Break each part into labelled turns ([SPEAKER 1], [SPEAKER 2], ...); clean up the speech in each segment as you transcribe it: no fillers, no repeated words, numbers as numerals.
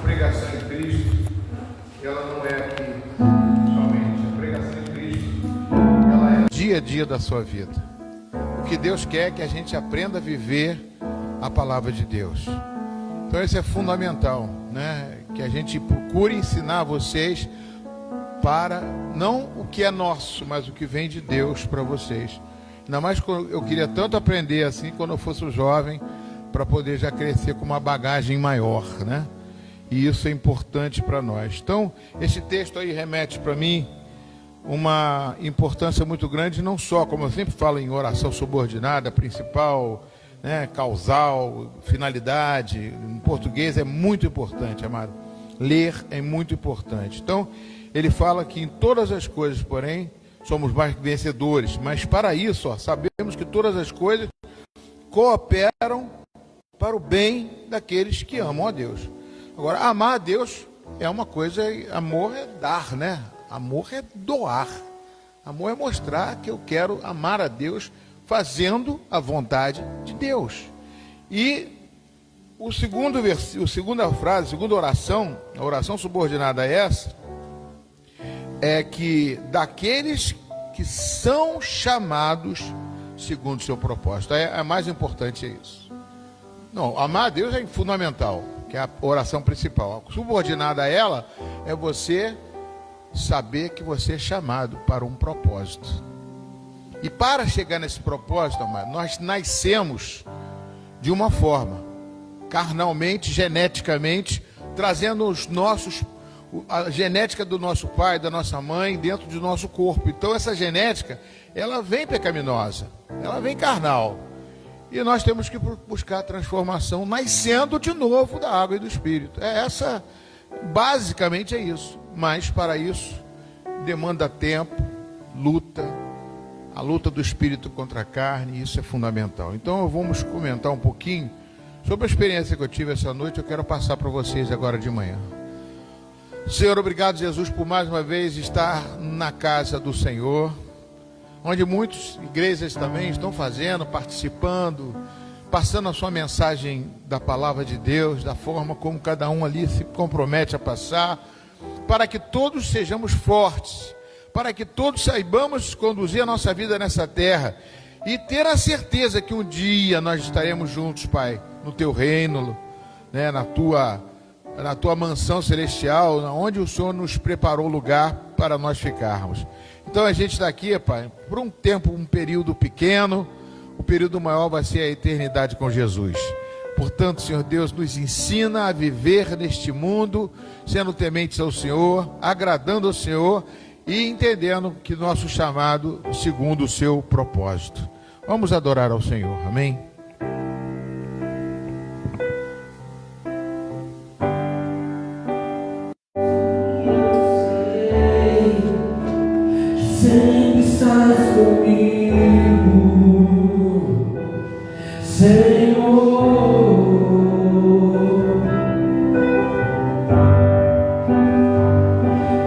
[SPEAKER 1] pregação em Cristo, ela não é aqui somente. A pregação em Cristo, ela é dia a dia da sua vida. O que Deus quer é que a gente aprenda a viver a palavra de Deus. Então isso é fundamental, né? Que a gente procure ensinar vocês para não o que é nosso, mas o que vem de Deus para vocês. Ainda mais que eu queria tanto aprender assim quando eu fosse jovem, para poder já crescer com uma bagagem maior, né? E isso é importante para nós. Então, esse texto aí remete para mim uma importância muito grande, não só, como eu sempre falo, em oração subordinada, principal, né, causal, finalidade. Em português é muito importante, amado. Ler é muito importante. Então, ele fala que em todas as coisas, porém, somos mais vencedores. Mas para isso, sabemos que todas as coisas cooperam para o bem daqueles que amam a Deus. Agora, amar a Deus é uma coisa, amor é dar, né? Amor é doar. Amor é mostrar que eu quero amar a Deus fazendo a vontade de Deus. E a segunda frase, a segunda oração, a oração subordinada a essa, é que daqueles que são chamados segundo o seu propósito. A mais importante é isso. Não, amar a Deus é fundamental, que é a oração principal. Subordinada a ela é você saber que você é chamado para um propósito. E para chegar nesse propósito, amado, nós nascemos de uma forma, carnalmente, geneticamente, trazendo a genética do nosso pai, da nossa mãe, dentro do nosso corpo. Então essa genética, ela vem pecaminosa, ela vem carnal. E nós temos que buscar a transformação, nascendo de novo da água e do Espírito. Basicamente é isso. Mas para isso, demanda tempo, luta, a luta do Espírito contra a carne, isso é fundamental. Então vamos comentar um pouquinho sobre a experiência que eu tive essa noite. Eu quero passar para vocês agora de manhã. Senhor, obrigado, Jesus, por mais uma vez estar na casa do Senhor, onde muitas igrejas também estão fazendo, participando, passando a sua mensagem da palavra de Deus, da forma como cada um ali se compromete a passar, para que todos sejamos fortes, para que todos saibamos conduzir a nossa vida nessa terra e ter a certeza que um dia nós estaremos juntos, Pai, no Teu reino, né, na tua mansão celestial, onde o Senhor nos preparou lugar para nós ficarmos. Então a gente está aqui, Pai, por um tempo, um período pequeno. O período maior vai ser a eternidade com Jesus. Portanto, Senhor Deus, nos ensina a viver neste mundo, sendo tementes ao Senhor, agradando ao Senhor e entendendo que nosso chamado segundo o seu propósito. Vamos adorar ao Senhor, amém?
[SPEAKER 2] Sempre estás comigo, Senhor.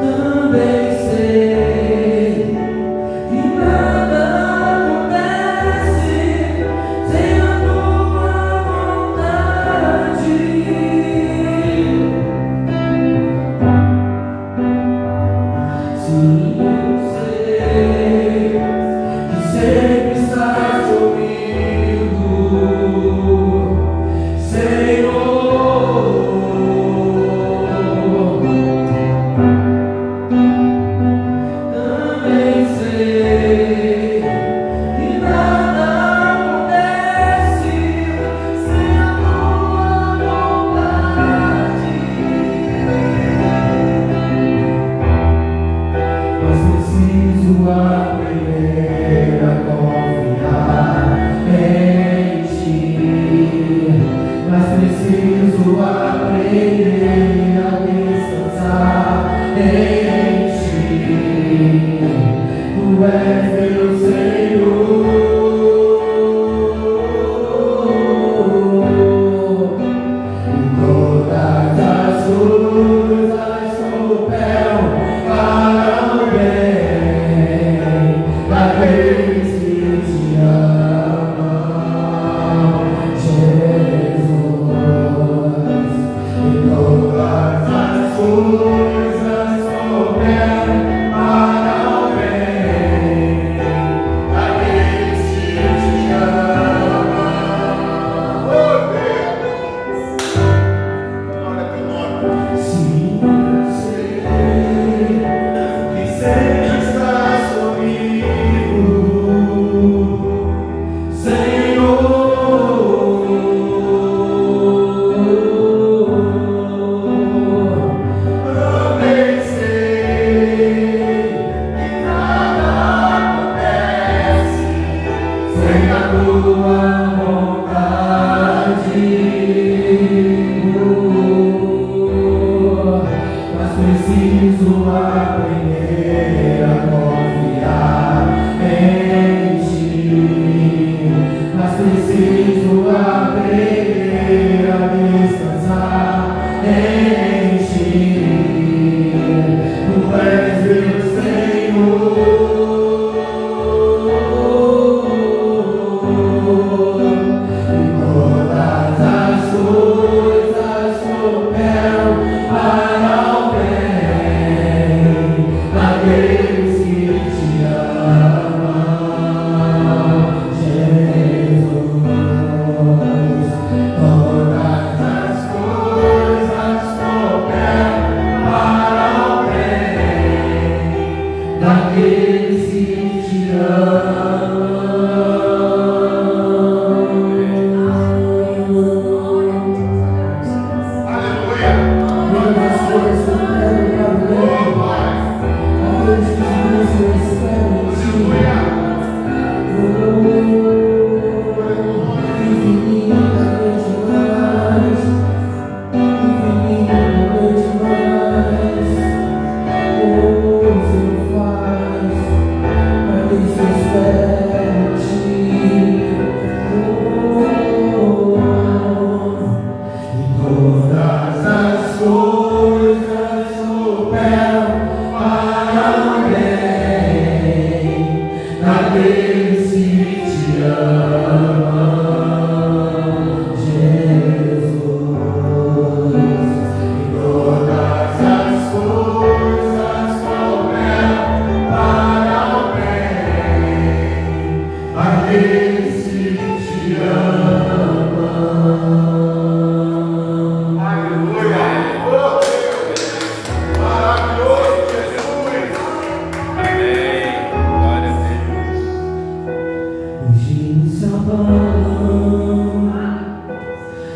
[SPEAKER 2] Também sei que nada acontece sem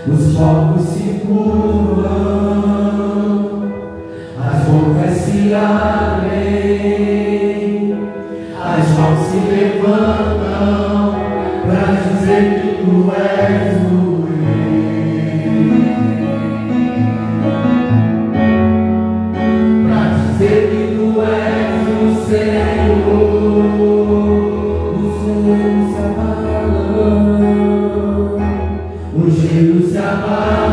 [SPEAKER 2] Os povos se curvam, as bocas se abrem, as mãos se levantam para dizer que tu és o Rei, para dizer que tu és o Senhor. Os céus se abalam, os gelo se abalam.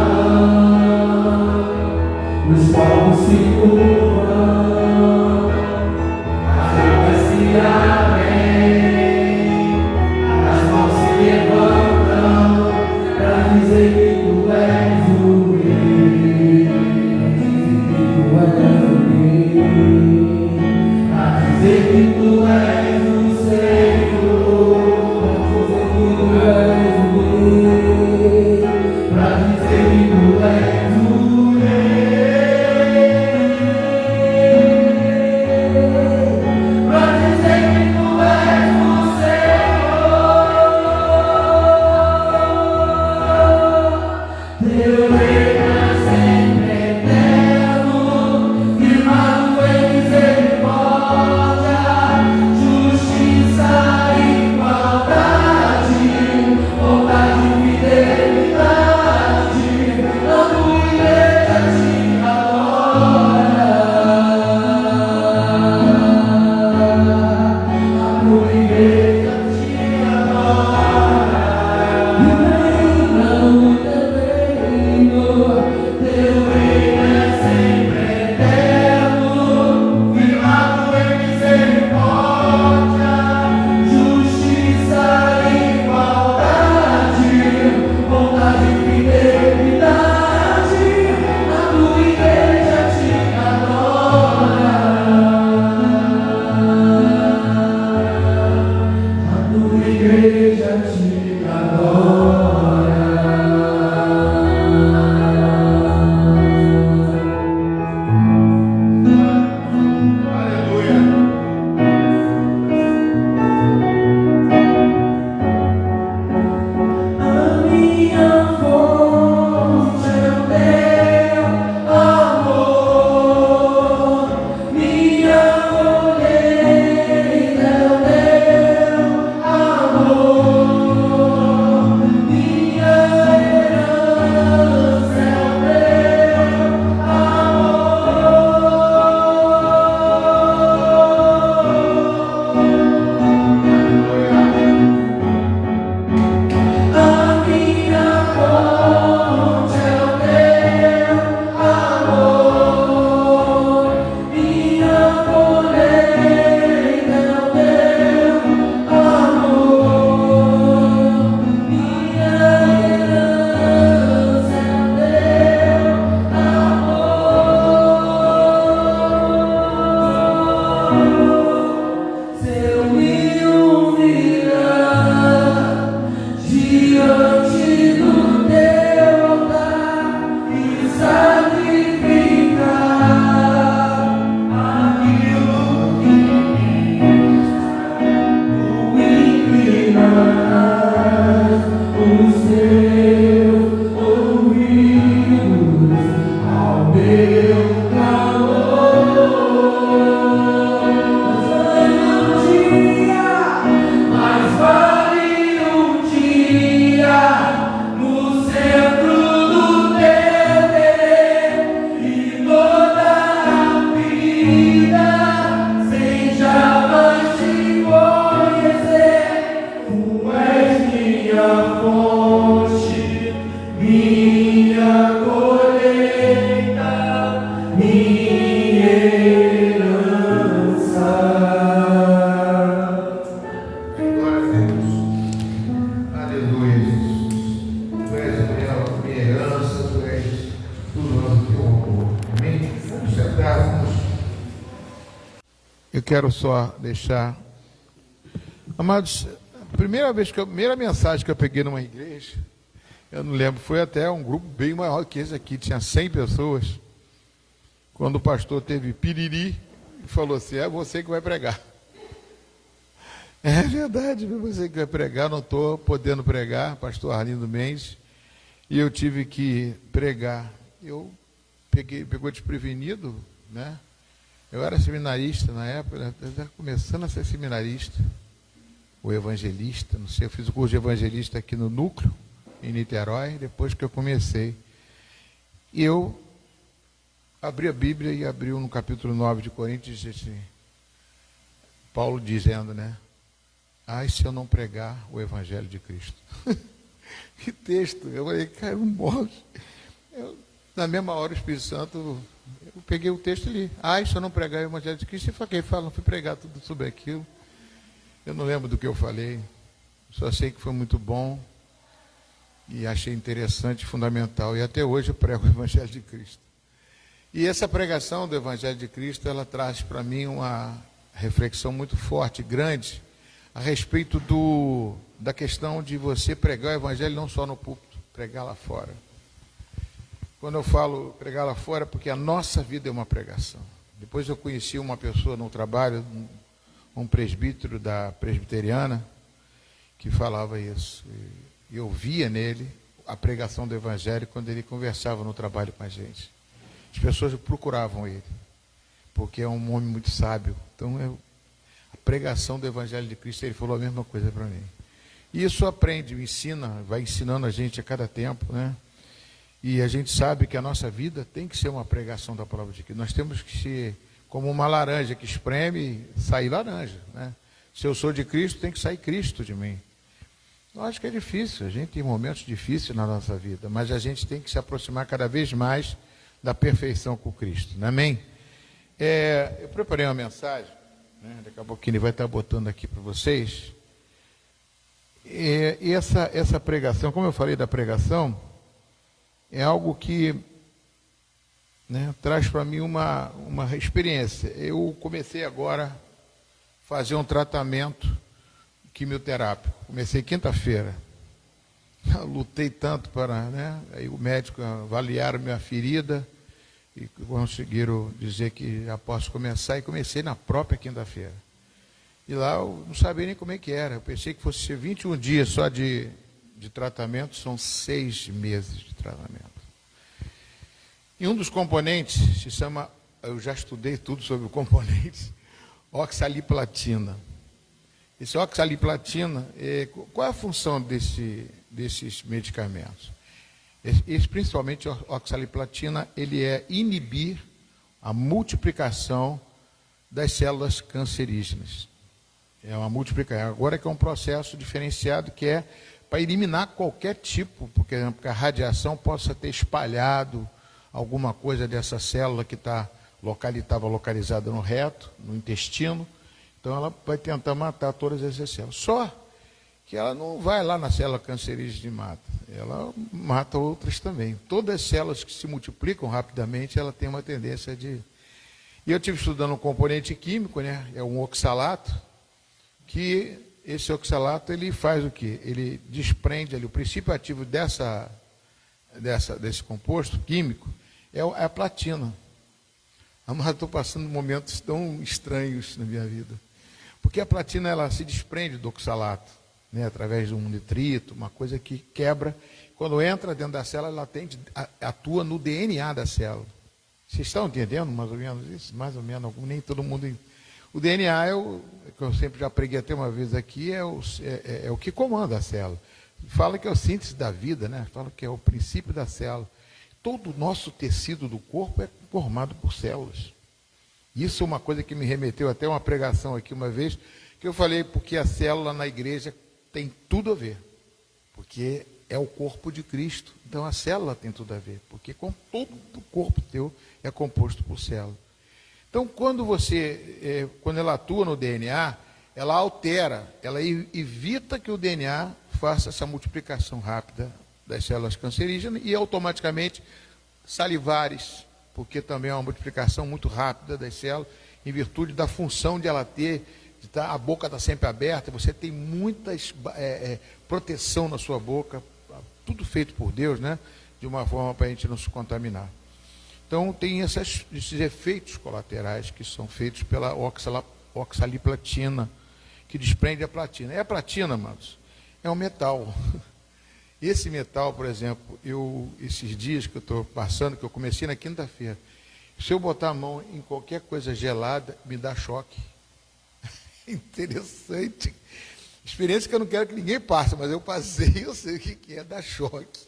[SPEAKER 1] Eu quero só deixar, amados, a primeira mensagem que eu peguei numa igreja, eu não lembro, foi até um grupo bem maior que esse aqui, tinha 100 pessoas, quando o pastor teve piriri e falou assim: é você que vai pregar. É verdade, é você que vai pregar, não estou podendo pregar, pastor Arlindo Mendes, e eu tive que pregar. Eu pegou desprevenido, né? Eu era seminarista na época, eu estava começando a ser seminarista, ou evangelista, não sei, eu fiz o curso de evangelista aqui no Núcleo, em Niterói, depois que eu comecei. E eu abri a Bíblia e abriu no capítulo 9 de Coríntios, assim, Paulo dizendo, né? Ai, se eu não pregar o Evangelho de Cristo. Que texto! Eu falei, cara, não morro. Na mesma hora o Espírito Santo, eu peguei o texto e li. Ai, se eu não pregar o Evangelho de Cristo, e fiquei falando, fui pregar tudo sobre aquilo. Eu não lembro do que eu falei, só sei que foi muito bom e achei interessante, fundamental. E até hoje eu prego o Evangelho de Cristo. E essa pregação do Evangelho de Cristo, ela traz para mim uma reflexão muito forte, grande, a respeito da questão de você pregar o Evangelho não só no púlpito, pregar lá fora. Quando eu falo pregar lá fora, porque a nossa vida é uma pregação. Depois eu conheci uma pessoa no trabalho, um presbítero da presbiteriana, que falava isso. E eu via nele a pregação do Evangelho quando ele conversava no trabalho com a gente. As pessoas procuravam ele, porque é um homem muito sábio. Então, a pregação do Evangelho de Cristo, ele falou a mesma coisa para mim. E isso aprende, ensina, vai ensinando a gente a cada tempo, né? E a gente sabe que a nossa vida tem que ser uma pregação da palavra de Cristo. Nós temos que ser como uma laranja que espreme e sair laranja, né? Se eu sou de Cristo, tem que sair Cristo de mim. Eu acho que é difícil, a gente tem momentos difíceis na nossa vida, mas a gente tem que se aproximar cada vez mais da perfeição com Cristo, não é, amém? Eu preparei uma mensagem, né? Daqui a pouquinho ele vai estar botando aqui para vocês. E essa pregação, como eu falei da pregação, é algo que, né, traz para mim uma experiência. Eu comecei agora a fazer um tratamento quimioterápico. Comecei quinta-feira. Lutei tanto para, né? Aí o médico avaliaram minha ferida e conseguiram dizer que já posso começar, e comecei na própria quinta-feira. E lá eu não sabia nem como é que era. Eu pensei que fosse ser 21 dias só de tratamento, são 6 meses de tratamento. E um dos componentes se chama, eu já estudei tudo sobre o componente, oxaliplatina. Esse oxaliplatina, qual é a função desses medicamentos? Principalmente a oxaliplatina, ele é inibir a multiplicação das células cancerígenas. É uma multiplicação. Agora que é um processo diferenciado que é para eliminar qualquer tipo, porque a radiação possa ter espalhado alguma coisa dessa célula que estava localizada no reto, no intestino. Então ela vai tentar matar todas essas células. Só que ela não vai lá na célula cancerígena e mata. Ela mata outras também. Todas as células que se multiplicam rapidamente, ela tem uma tendência de... E eu estive estudando um componente químico, né? É um oxalato, que esse oxalato, ele faz o quê? Ele desprende ali, o princípio ativo desse composto químico é a platina. Mas estou passando momentos tão estranhos na minha vida. Porque a platina, ela se desprende do oxalato, né, através de um nitrito, uma coisa que quebra. Quando entra dentro da célula, ela atua no DNA da célula. Vocês estão entendendo mais ou menos isso? Mais ou menos, nem todo mundo. O DNA, que eu sempre já preguei até uma vez aqui, é o que comanda a célula. Fala que é o síntese da vida, né? Fala que é o princípio da célula. Todo o nosso tecido do corpo é formado por células. Isso é uma coisa que me remeteu até uma pregação aqui uma vez, que eu falei porque a célula na igreja tem tudo a ver. Porque é o corpo de Cristo. Então a célula tem tudo a ver. Porque com todo o corpo teu é composto por célula. Então quando ela atua no DNA, ela altera, ela evita que o DNA faça essa multiplicação rápida das células cancerígenas e automaticamente salivares, porque também é uma multiplicação muito rápida das células, em virtude da função de ela ter, a boca está sempre aberta, você tem muita proteção na sua boca, tudo feito por Deus, né? De uma forma para a gente não se contaminar. Então tem esses efeitos colaterais que são feitos pela oxaliplatina, que desprende a platina. E a platina, amados, é um metal. Esse metal, por exemplo, esses dias que eu estou passando, que eu comecei na quinta-feira, se eu botar a mão em qualquer coisa gelada, me dá choque. Interessante. Experiência que eu não quero que ninguém passe, mas eu passei, eu sei o que é dar choque.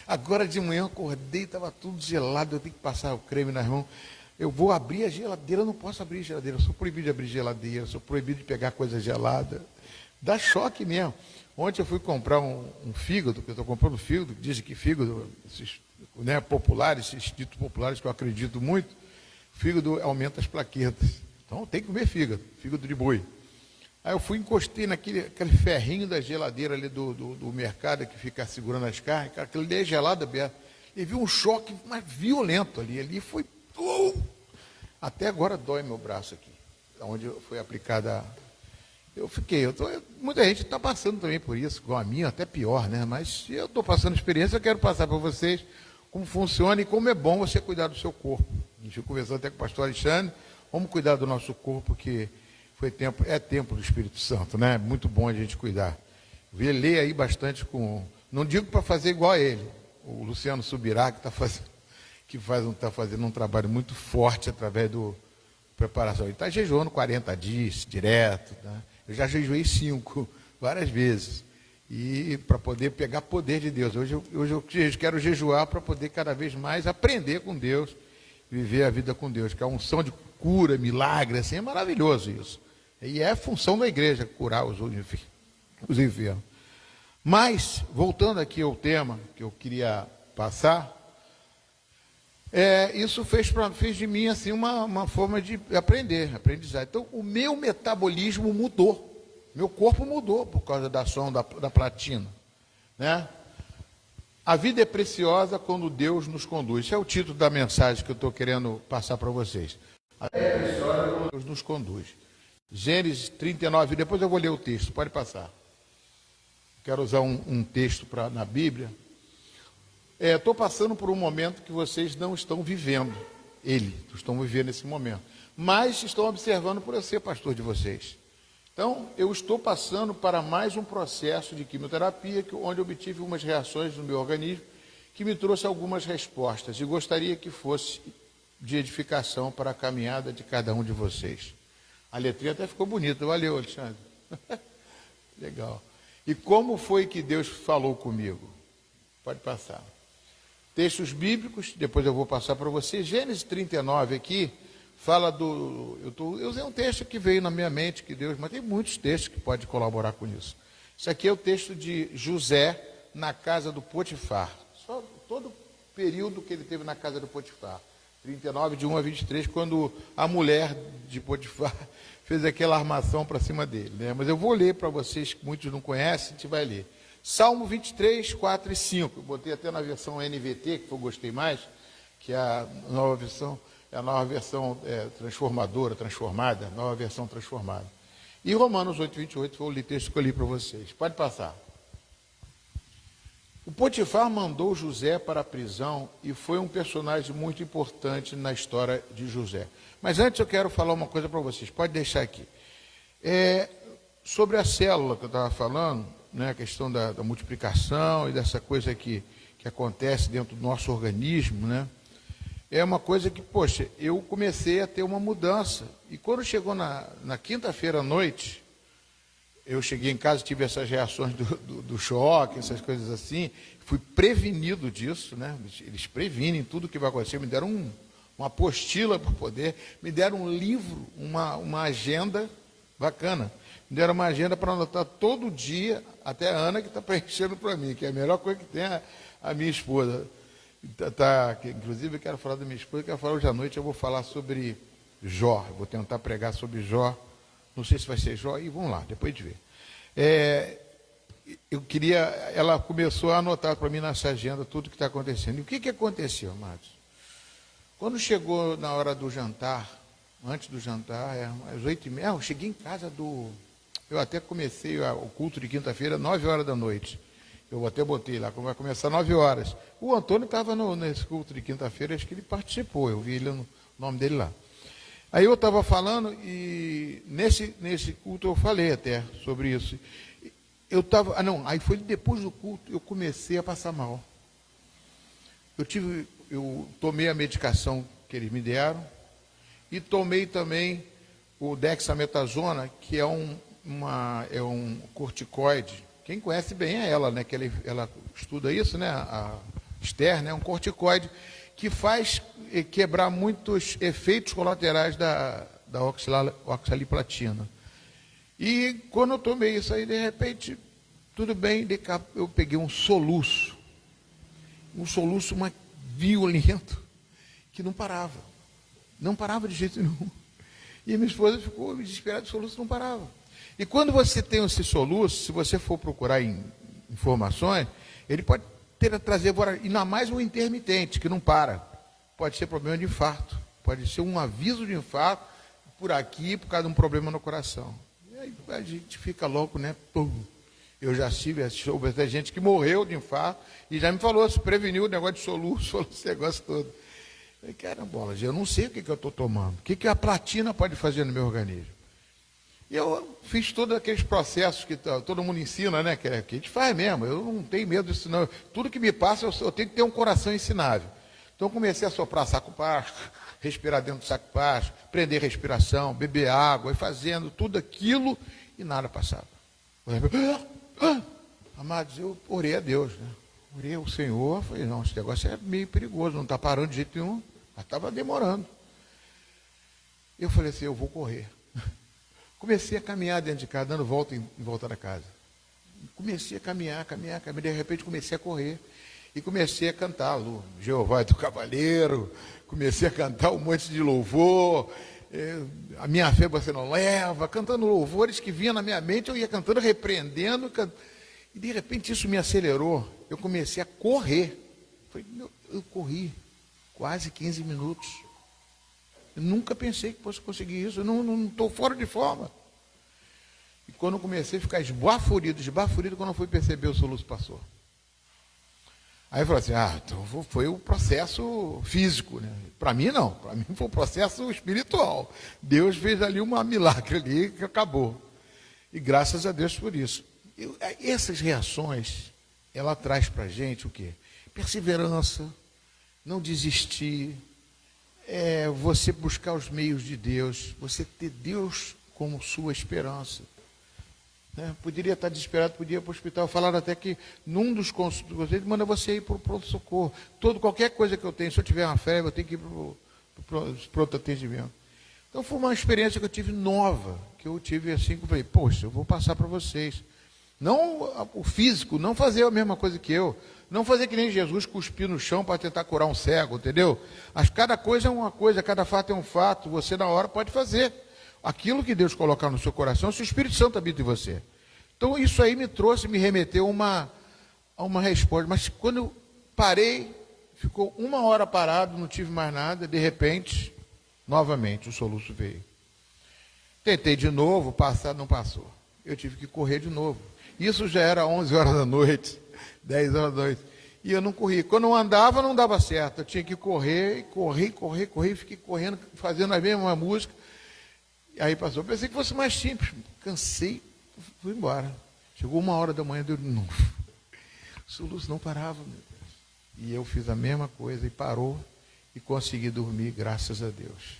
[SPEAKER 1] Agora de manhã eu acordei, estava tudo gelado, eu tenho que passar o creme nas mãos. Eu vou abrir a geladeira, eu não posso abrir a geladeira, eu sou proibido de abrir geladeira, sou proibido de pegar coisa gelada. Dá choque mesmo. Ontem eu fui comprar um fígado, que eu estou comprando fígado, que dizem que fígado, esses, né, populares, esses ditos populares que eu acredito muito, fígado aumenta as plaquetas. Então tem que comer fígado de boi. Aí eu fui encostei aquele ferrinho da geladeira ali do mercado que fica segurando as carnes, aquele ali é gelado aberto. E vi um choque mais violento ali. Ali foi. Até agora dói meu braço aqui, onde foi aplicada. Muita gente está passando também por isso, igual a minha, até pior, né? Mas se eu estou passando experiência, eu quero passar para vocês como funciona e como é bom você cuidar do seu corpo. A gente conversando até com o pastor Alexandre, vamos cuidar do nosso corpo, que é tempo do Espírito Santo, né? É muito bom a gente cuidar. Lê aí bastante não digo para fazer igual a ele, o Luciano Subirá, que está fazendo um trabalho muito forte através do preparação. Ele está jejuando 40 dias direto, né? Eu já jejuei 5, várias vezes. E para poder pegar poder de Deus. Hoje eu quero jejuar para poder cada vez mais aprender com Deus, viver a vida com Deus, que a unção de cura, milagre, assim, é maravilhoso isso. E é função da igreja, curar os enfermos. Mas, voltando aqui ao tema que eu queria passar, isso fez de mim assim, uma forma de aprendizagem. Então, o meu metabolismo mudou. Meu corpo mudou por causa da ação da platina. Né? A vida é preciosa quando Deus nos conduz. Esse é o título da mensagem que eu estou querendo passar para vocês. A vida é preciosa quando Deus nos conduz. Gênesis 39, depois eu vou ler o texto, pode passar. Quero usar um texto na Bíblia. Estou passando por um momento que vocês não estão vivendo. Estão vivendo esse momento. Mas estão observando por eu ser pastor de vocês. Então, eu estou passando para mais um processo de quimioterapia, onde obtive umas reações no meu organismo, que me trouxe algumas respostas. E gostaria que fosse de edificação para a caminhada de cada um de vocês. A letrinha até ficou bonita. Valeu, Alexandre. Legal. E como foi que Deus falou comigo? Pode passar. Textos bíblicos, depois eu vou passar para você. Gênesis 39 aqui, fala eu usei um texto que veio na minha mente, mas tem muitos textos que podem colaborar com isso. Isso aqui é o texto de José na casa do Potifar. Só todo o período que ele teve na casa do Potifar. 39, de 1 a 23, quando a mulher de Potifar fez aquela armação para cima dele. Né? Mas eu vou ler para vocês, que muitos não conhecem, a gente vai ler. Salmo 23, 4 e 5. Eu botei até na versão NVT, que eu gostei mais, que é a nova versão transformada, nova versão transformada. E Romanos 8, 28 foi o texto que eu li para vocês. Pode passar. O Potifar mandou José para a prisão e foi um personagem muito importante na história de José. Mas antes eu quero falar uma coisa para vocês. Pode deixar aqui. Sobre a célula que eu estava falando, né, a questão da multiplicação e dessa coisa que acontece dentro do nosso organismo, né? é uma coisa que, poxa, eu comecei a ter uma mudança. E quando chegou na quinta-feira à noite, eu cheguei em casa, tive essas reações do choque, essas coisas assim, fui prevenido disso, né? Eles previnem tudo que vai acontecer, me deram uma apostila para poder, me deram um livro, uma agenda bacana, me deram uma agenda para anotar todo dia, até a Ana que está preenchendo para mim, que é a melhor coisa que tem a minha esposa. Inclusive eu quero falar da minha esposa, quero falar hoje à noite, eu vou falar sobre Jó, eu vou tentar pregar sobre Jó, não sei se vai ser Jó, e vamos lá, depois de ver. Eu queria, ela começou a anotar para mim nessa agenda tudo que está acontecendo. E o que aconteceu, amados? Quando chegou na hora do jantar, antes do jantar, às 8h30, eu cheguei em casa eu até comecei o culto de quinta-feira, 9h da noite. Eu até botei lá, vai começar 9h. O Antônio estava nesse culto de quinta-feira, acho que ele participou, eu vi ele no nome dele lá. Aí eu estava falando e nesse culto eu falei até sobre isso. Aí foi depois do culto, eu comecei a passar mal. Eu tomei a medicação que eles me deram e tomei também o dexametasona, que é um corticoide. Quem conhece bem é ela, né? Que ela estuda isso, né? A Esther, né? Um corticoide que faz quebrar muitos efeitos colaterais da oxaliplatina. E quando eu tomei isso aí, de repente, tudo bem, eu peguei um soluço violento, que não parava de jeito nenhum. E minha esposa ficou desesperada, o soluço não parava. E quando você tem esse soluço, se você for procurar informações, ele pode trazer, ainda mais um intermitente, que não para. Pode ser problema de infarto, pode ser um aviso de infarto por aqui, por causa de um problema no coração. E aí a gente fica louco, né? Pum. Eu já soube até gente que morreu de infarto e já me falou, se preveniu o negócio de soluço, falou esse negócio todo. Eu falei, caramba, eu não sei o que eu estou tomando, o que a platina pode fazer no meu organismo. E eu fiz todos aqueles processos que todo mundo ensina, né? Que a gente faz mesmo, eu não tenho medo disso não. Tudo que me passa, eu tenho que ter um coração ensinável. Então eu comecei a soprar saco baixo, respirar dentro do saco baixo, prender respiração, beber água, e fazendo tudo aquilo e nada passava. Amados, eu orei a Deus, né? Orei ao Senhor, falei, não, esse negócio é meio perigoso, não está parando de jeito nenhum, mas estava demorando. Eu falei assim, eu vou correr. Comecei a caminhar dentro de casa, dando volta em volta da casa. Comecei a caminhar, de repente comecei a correr. E comecei a cantar, Jeová é teu cavaleiro, comecei a cantar um monte de louvor, a minha fé você não leva, cantando louvores que vinham na minha mente, eu ia cantando, repreendendo, e de repente isso me acelerou, eu comecei a correr. Eu corri quase 15 minutos. Eu nunca pensei que fosse conseguir isso, eu não estou fora de forma. E quando eu comecei a ficar esbaforido, quando eu fui perceber, o soluço passou. Aí eu falei assim, então foi o processo físico, né? Para mim não, para mim foi o processo espiritual. Deus fez ali um milagre ali que acabou. E graças a Deus por isso. Essas reações, ela traz para a gente o quê? Perseverança, não desistir, você buscar os meios de Deus, você ter Deus como sua esperança. Poderia estar desesperado, podia ir para o hospital. Falaram até que num dos conselhos manda você ir para o pronto-socorro. Qualquer coisa que eu tenho, se eu tiver uma febre, eu tenho que ir para o pronto-atendimento. Então foi uma experiência que eu tive nova, que eu tive assim, que eu falei, poxa, eu vou passar para vocês. Não o físico, não fazer a mesma coisa que eu, não fazer que nem Jesus cuspir no chão para tentar curar um cego, entendeu? Cada coisa é uma coisa, cada fato é um fato, você na hora pode fazer aquilo que Deus colocar no seu coração, se o Espírito Santo habita em você. Então isso aí me remeteu a uma resposta. Mas quando eu parei, ficou 1 hora parado, não tive mais nada, de repente, novamente o soluço veio. Tentei de novo, passar, não passou. Eu tive que correr de novo. Isso já era 11h da noite, 10h da noite. E eu não corri. Quando eu andava, não dava certo. Eu tinha que correr, fiquei correndo, fazendo a mesma música. Aí passou. Pensei que fosse mais simples. Cansei, fui embora. Chegou 1h da manhã, deu de novo. O soluço não parava, meu Deus. E eu fiz a mesma coisa e parou. e consegui dormir, graças a Deus.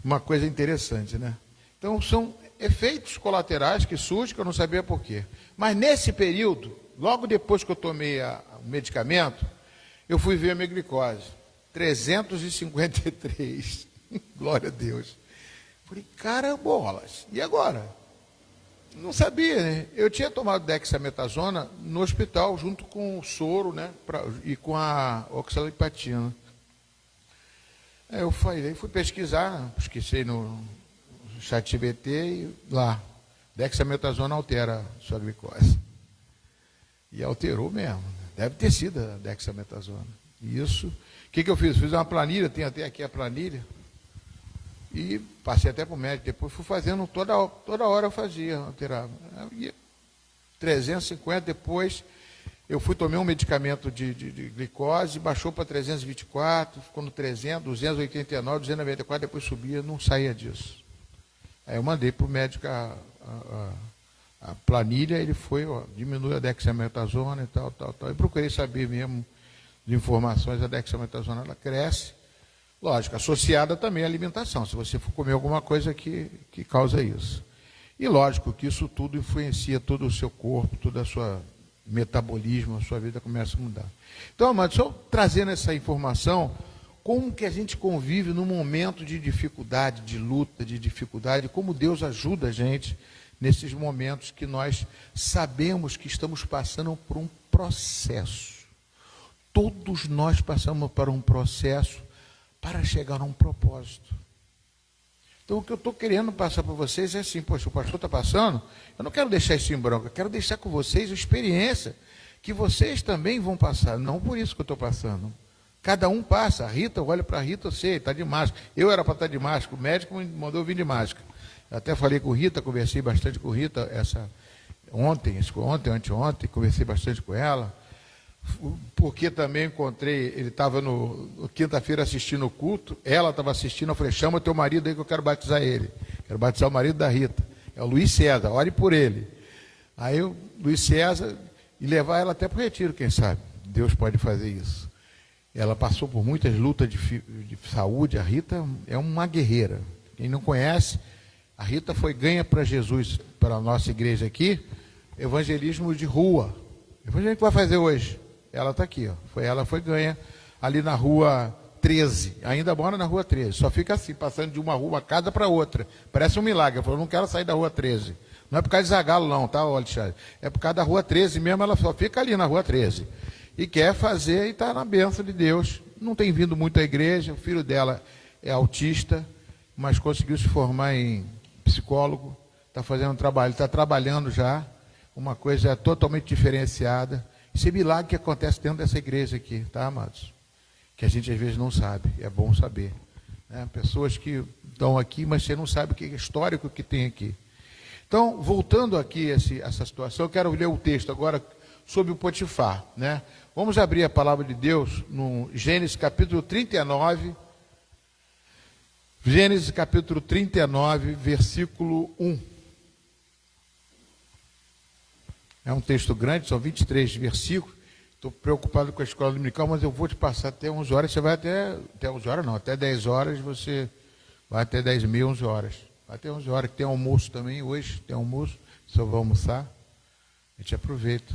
[SPEAKER 1] Uma coisa interessante, né? Então, são efeitos colaterais que surgem, que eu não sabia por quê. Mas nesse período, logo depois que eu tomei o medicamento, eu fui ver a minha glicose. 353. Glória a Deus. Falei, carambolas. E agora? Não sabia, né? Eu tinha tomado dexametasona no hospital, junto com o soro, né? E com a oxalipatina. Aí eu fui pesquisar, pesquisei no ChatGPT e lá, dexametasona altera a sua glicose. E alterou mesmo. Deve ter sido a dexametasona. Isso. O que eu fiz? Fiz uma planilha, tem até aqui a planilha. E passei até para o médico. Depois fui fazendo, toda hora eu fazia, alterava. 350, depois eu tomei um medicamento de glicose, baixou para 324, ficou no 300, 289, 294, depois subia, não saía disso. Aí eu mandei para o médico a planilha, ele foi, diminui a dexametasona e tal. Eu procurei saber mesmo de informações, a dexametasona ela cresce, lógico, associada também à alimentação, se você for comer alguma coisa que causa isso. E lógico que isso tudo influencia todo o seu corpo, todo o seu metabolismo, a sua vida começa a mudar. Então, amados, só trazendo essa informação, como que a gente convive num momento de dificuldade, de luta, de dificuldade, como Deus ajuda a gente nesses momentos que nós sabemos que estamos passando por um processo. Todos nós passamos por um processo para chegar a um propósito. Então, o que eu estou querendo passar para vocês é assim, poxa, o pastor está passando, eu não quero deixar isso em branco, eu quero deixar com vocês a experiência que vocês também vão passar, não por isso que eu estou passando. Cada um passa. A Rita, eu olho para a Rita, eu sei, está de máscara. Eu era para estar de máscara, o médico me mandou vir de máscara. Eu até falei com Rita, conversei bastante com Rita anteontem, conversei bastante com ela, porque também encontrei, ele estava no quinta-feira assistindo o culto, ela estava assistindo, eu falei, chama teu marido aí que eu quero batizar ele. Quero batizar o marido da Rita. É o Luiz César, ore por ele. Aí o Luiz César, e levar ela até para o retiro, quem sabe. Deus pode fazer isso. Ela passou por muitas lutas de saúde. A Rita é uma guerreira. Quem não conhece, a Rita foi ganha para Jesus, para a nossa igreja aqui, evangelismo de rua. Depois a gente vai fazer hoje. Ela está aqui, ó. Ela foi ganha ali na rua 13. Ainda mora na rua 13. Só fica assim, passando de uma casa para outra. Parece um milagre. Ela falou, não quero sair da rua 13. Não é por causa de Zagalo não, tá, Alexandre? É por causa da rua 13 mesmo, ela só fica ali na rua 13. E quer fazer e está na bênção de Deus. Não tem vindo muito à igreja, o filho dela é autista, mas conseguiu se formar em psicólogo, está fazendo um trabalho, está trabalhando já, uma coisa totalmente diferenciada. Esse milagre que acontece dentro dessa igreja aqui, tá, amados? Que a gente às vezes não sabe, é bom saber. Né? Pessoas que estão aqui, mas você não sabe o que é histórico que tem aqui. Então, voltando aqui a essa situação, eu quero ler o texto agora sobre o Potifar, né? Vamos abrir a palavra de Deus no Gênesis capítulo 39, Gênesis capítulo 39, versículo 1. É um texto grande, são 23 versículos. Estou preocupado com a escola dominical, mas eu vou te passar até 11 horas, você vai até 11 horas não, até 10 horas, você vai até 10h30, 11 horas. Vai até 11 horas, que tem almoço também hoje, tem almoço, só vai almoçar, a gente aproveita.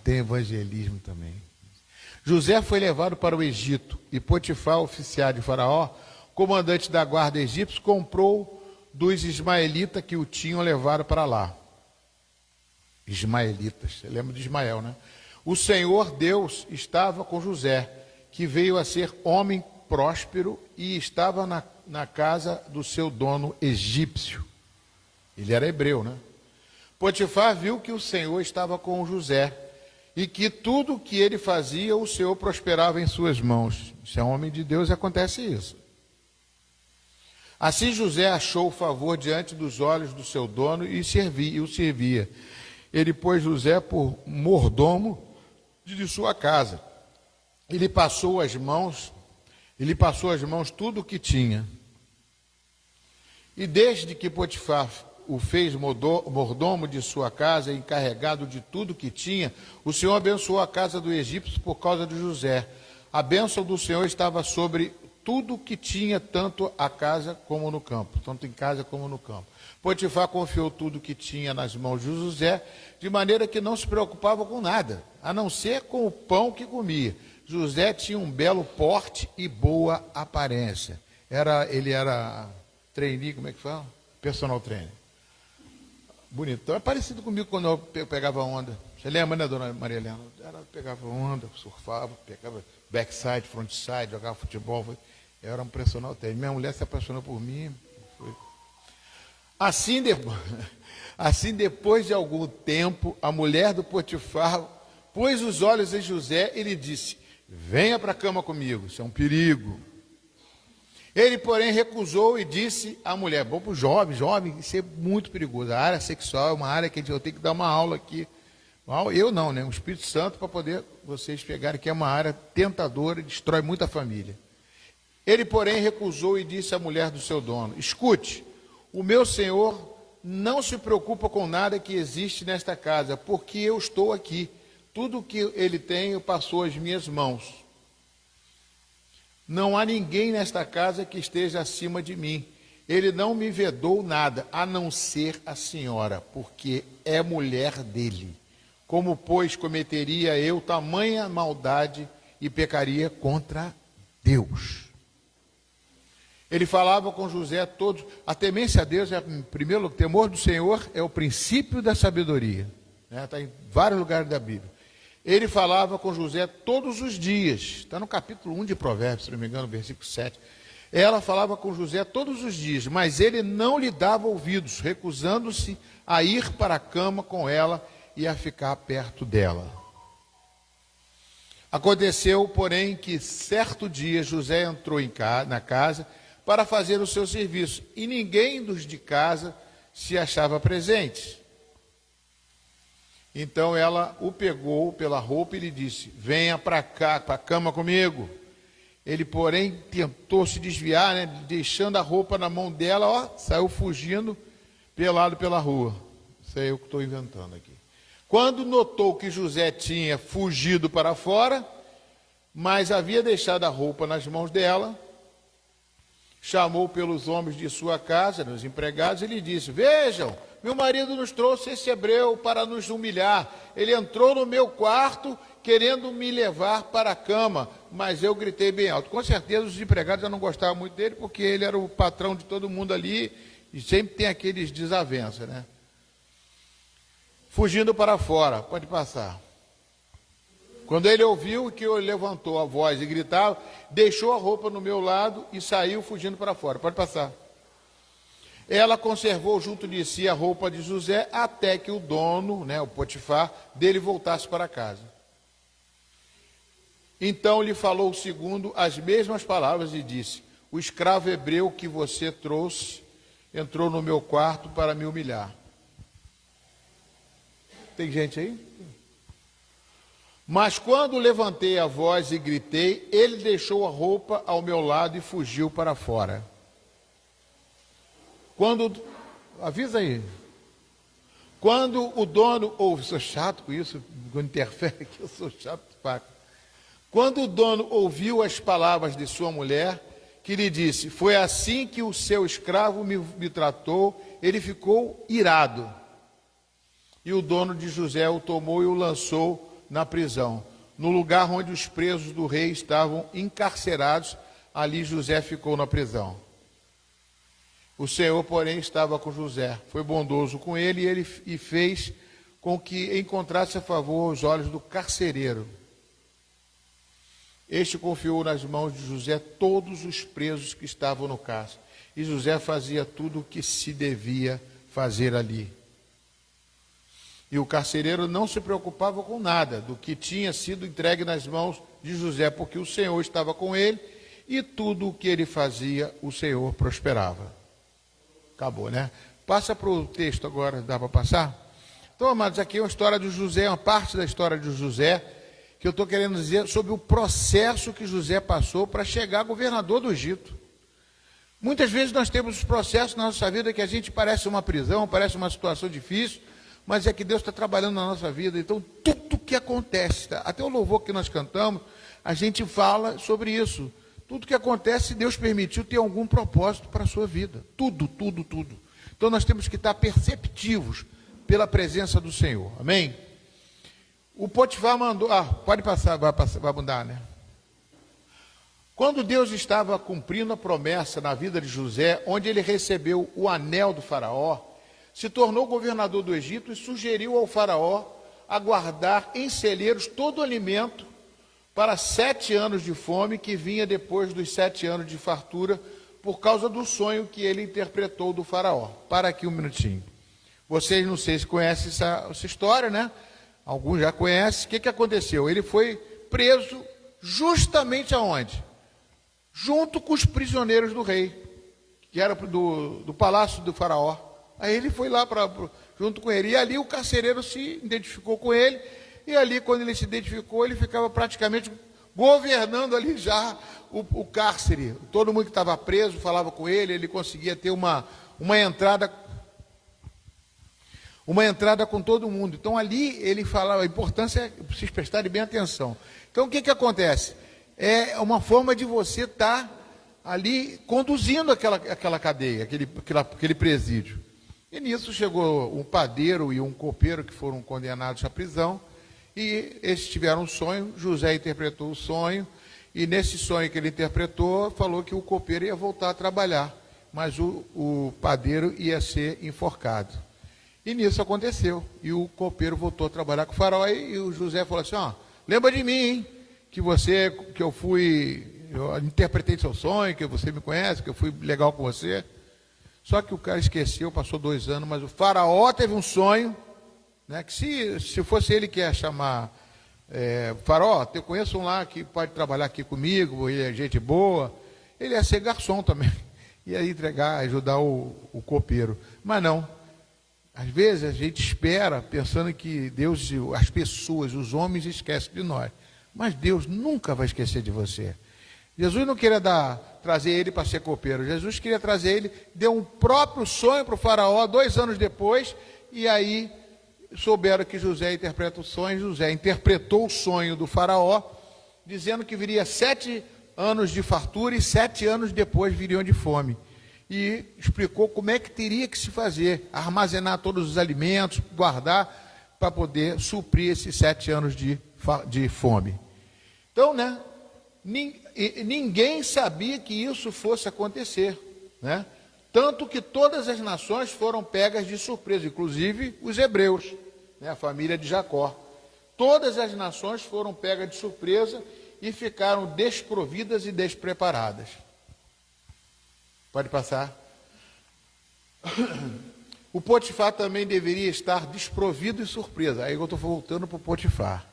[SPEAKER 1] Tem evangelismo também. José foi levado para o Egito e Potifar, oficial de Faraó, comandante da guarda egípcia, comprou dos ismaelitas que o tinham levado para lá. Ismaelitas, você lembra de Ismael, né? O Senhor Deus estava com José, que veio a ser homem próspero e estava na casa do seu dono egípcio. Ele era hebreu, né? Potifar viu que o Senhor estava com José e que tudo que ele fazia, o Senhor prosperava em suas mãos. Se é um homem de Deus, acontece isso. Assim José achou favor diante dos olhos do seu dono e o servia. Ele pôs José por mordomo de sua casa. Ele passou às mãos tudo o que tinha. E desde que Potifar o fez mordomo de sua casa, encarregado de tudo que tinha, o Senhor abençoou a casa do egípcio por causa de José. A bênção do Senhor estava sobre tudo que tinha, tanto a casa como no campo, tanto em casa como no campo. Potifar confiou tudo que tinha nas mãos de José, de maneira que não se preocupava com nada, a não ser com o pão que comia. José tinha um belo porte e boa aparência. Ele era trainee, como é que fala? Personal trainer. Bonitão. É parecido comigo quando eu pegava onda. Você lembra, né, dona Maria Helena? Ela pegava onda, surfava, pegava backside, frontside, jogava futebol. Eu era um personal trainer. Minha mulher se apaixonou por mim. Assim, depois de algum tempo, a mulher do Potifar pôs os olhos em José e lhe disse: venha para a cama comigo, isso é um perigo. Ele, porém, recusou e disse à mulher: bom, para o jovem, isso é muito perigoso. A área sexual é uma área que eu tenho que dar uma aula aqui. Eu não, né? O Espírito Santo, para poder vocês pegarem, que é uma área tentadora e destrói muita família. Ele, porém, recusou e disse à mulher do seu dono: escute, o meu senhor não se preocupa com nada que existe nesta casa, porque eu estou aqui. Tudo que ele tem passou às minhas mãos. Não há ninguém nesta casa que esteja acima de mim. Ele não me vedou nada, a não ser a senhora, porque é mulher dele. Como, pois, cometeria eu tamanha maldade e pecaria contra Deus? Ele falava com José todos. A temência a Deus, primeiro, o temor do Senhor é o princípio da sabedoria. Está em vários lugares da Bíblia. Ele falava com José todos os dias. Está no capítulo 1 de Provérbios, se não me engano, versículo 7. Ela falava com José todos os dias, mas ele não lhe dava ouvidos, recusando-se a ir para a cama com ela e a ficar perto dela. Aconteceu, porém, que certo dia José entrou na casa para fazer o seu serviço, e ninguém dos de casa se achava presente. Então ela o pegou pela roupa e lhe disse: venha para cá, para a cama comigo. Ele, porém, tentou se desviar, né, deixando a roupa na mão dela, saiu fugindo pelado pela rua. Isso é eu que estou inventando aqui. Quando notou que José tinha fugido para fora, mas havia deixado a roupa nas mãos dela, chamou pelos homens de sua casa, os empregados, e lhe disse: vejam, meu marido nos trouxe esse hebreu para nos humilhar. Ele entrou no meu quarto querendo me levar para a cama, mas eu gritei bem alto. Com certeza os empregados já não gostavam muito dele, porque ele era o patrão de todo mundo ali, e sempre tem aqueles desavenças, né? Fugindo para fora, pode passar. Quando ele ouviu que eu levantou a voz e gritava, deixou a roupa no meu lado e saiu fugindo para fora. Pode passar. Ela conservou junto de si a roupa de José até que o dono, né, o Potifar, dele voltasse para casa. Então lhe falou o segundo as mesmas palavras e disse: o escravo hebreu que você trouxe entrou no meu quarto para me humilhar. Tem gente aí? Mas quando levantei a voz e gritei, ele deixou a roupa ao meu lado e fugiu para fora. Avisa aí. Quando o dono ouve, sou chato com isso, quando interfere aqui, eu sou chato. Quando o dono ouviu as palavras de sua mulher, que lhe disse: foi assim que o seu escravo me tratou, ele ficou irado. E o dono de José o tomou e o lançou na prisão, no lugar onde os presos do rei estavam encarcerados. Ali José ficou na prisão. O Senhor, porém, estava com José, foi bondoso com ele e fez com que encontrasse a favor aos olhos do carcereiro. Este confiou nas mãos de José todos os presos que estavam no cárcere, e José fazia tudo o que se devia fazer ali. E o carcereiro não se preocupava com nada do que tinha sido entregue nas mãos de José, porque o Senhor estava com ele, e tudo o que ele fazia, o Senhor prosperava. Acabou, né? Passa para o texto agora, dá para passar? Então, amados, aqui é uma história de José, uma parte da história de José, que eu estou querendo dizer sobre o processo que José passou para chegar governador do Egito. Muitas vezes nós temos os processos na nossa vida que a gente parece uma prisão, parece uma situação difícil, mas é que Deus está trabalhando na nossa vida. Então, tudo que acontece, até o louvor que nós cantamos, a gente fala sobre isso. Tudo que acontece, Deus permitiu, ter algum propósito para a sua vida. Tudo, tudo, tudo. Então nós temos que estar perceptivos pela presença do Senhor. Amém? O Potifar mandou... pode passar, vai mudar, né? Quando Deus estava cumprindo a promessa na vida de José, onde ele recebeu o anel do faraó, se tornou governador do Egito e sugeriu ao faraó aguardar em celeiros todo o alimento para 7 anos de fome que vinha depois dos 7 anos de fartura, por causa do sonho que ele interpretou do faraó. Para aqui um minutinho. Vocês não sei se conhecem essa história, né? Alguns já conhecem. O que aconteceu? Ele foi preso justamente aonde? Junto com os prisioneiros do rei, que era do palácio do faraó. Aí ele foi lá junto com ele. E ali o carcereiro se identificou com ele. E ali, quando ele se identificou, ele ficava praticamente governando ali já o cárcere. Todo mundo que estava preso falava com ele, ele conseguia ter uma entrada com todo mundo. Então ali ele falava, a importância é vocês prestarem bem atenção. Então o que acontece? É uma forma de você estar ali conduzindo aquela cadeia, aquele presídio. E nisso chegou um padeiro e um copeiro que foram condenados à prisão, e esses tiveram um sonho. José interpretou o sonho, e nesse sonho que ele interpretou, falou que o copeiro ia voltar a trabalhar, mas o padeiro ia ser enforcado. E nisso aconteceu, e o copeiro voltou a trabalhar com o faraó, e o José falou assim, lembra de mim, hein? Que eu interpretei seu sonho, que você me conhece, que eu fui legal com você. Só que o cara esqueceu, passou 2 anos, mas o faraó teve um sonho, né, que se fosse ele que ia chamar, faraó, eu conheço um lá que pode trabalhar aqui comigo, ele é gente boa, ele ia ser garçom também, ia ajudar o copeiro. Mas não, às vezes a gente espera pensando que Deus, as pessoas, os homens esquecem de nós, mas Deus nunca vai esquecer de você. Jesus não queria trazer ele para ser copeiro, Jesus queria trazer ele, deu um próprio sonho para o faraó 2 anos depois, e aí souberam que José interpreta o sonho. José interpretou o sonho do faraó, dizendo que viria 7 anos de fartura e 7 anos depois viriam de fome. E explicou como é que teria que se fazer, armazenar todos os alimentos, guardar, para poder suprir esses 7 anos de fome. Então, né, ninguém sabia que isso fosse acontecer, né? Tanto que todas as nações foram pegas de surpresa, inclusive os hebreus, né, a família de Jacó. Todas as nações foram pegas de surpresa e ficaram desprovidas e despreparadas. Pode passar. O Potifar também deveria estar desprovido e surpresa. Aí eu estou voltando para o Potifar.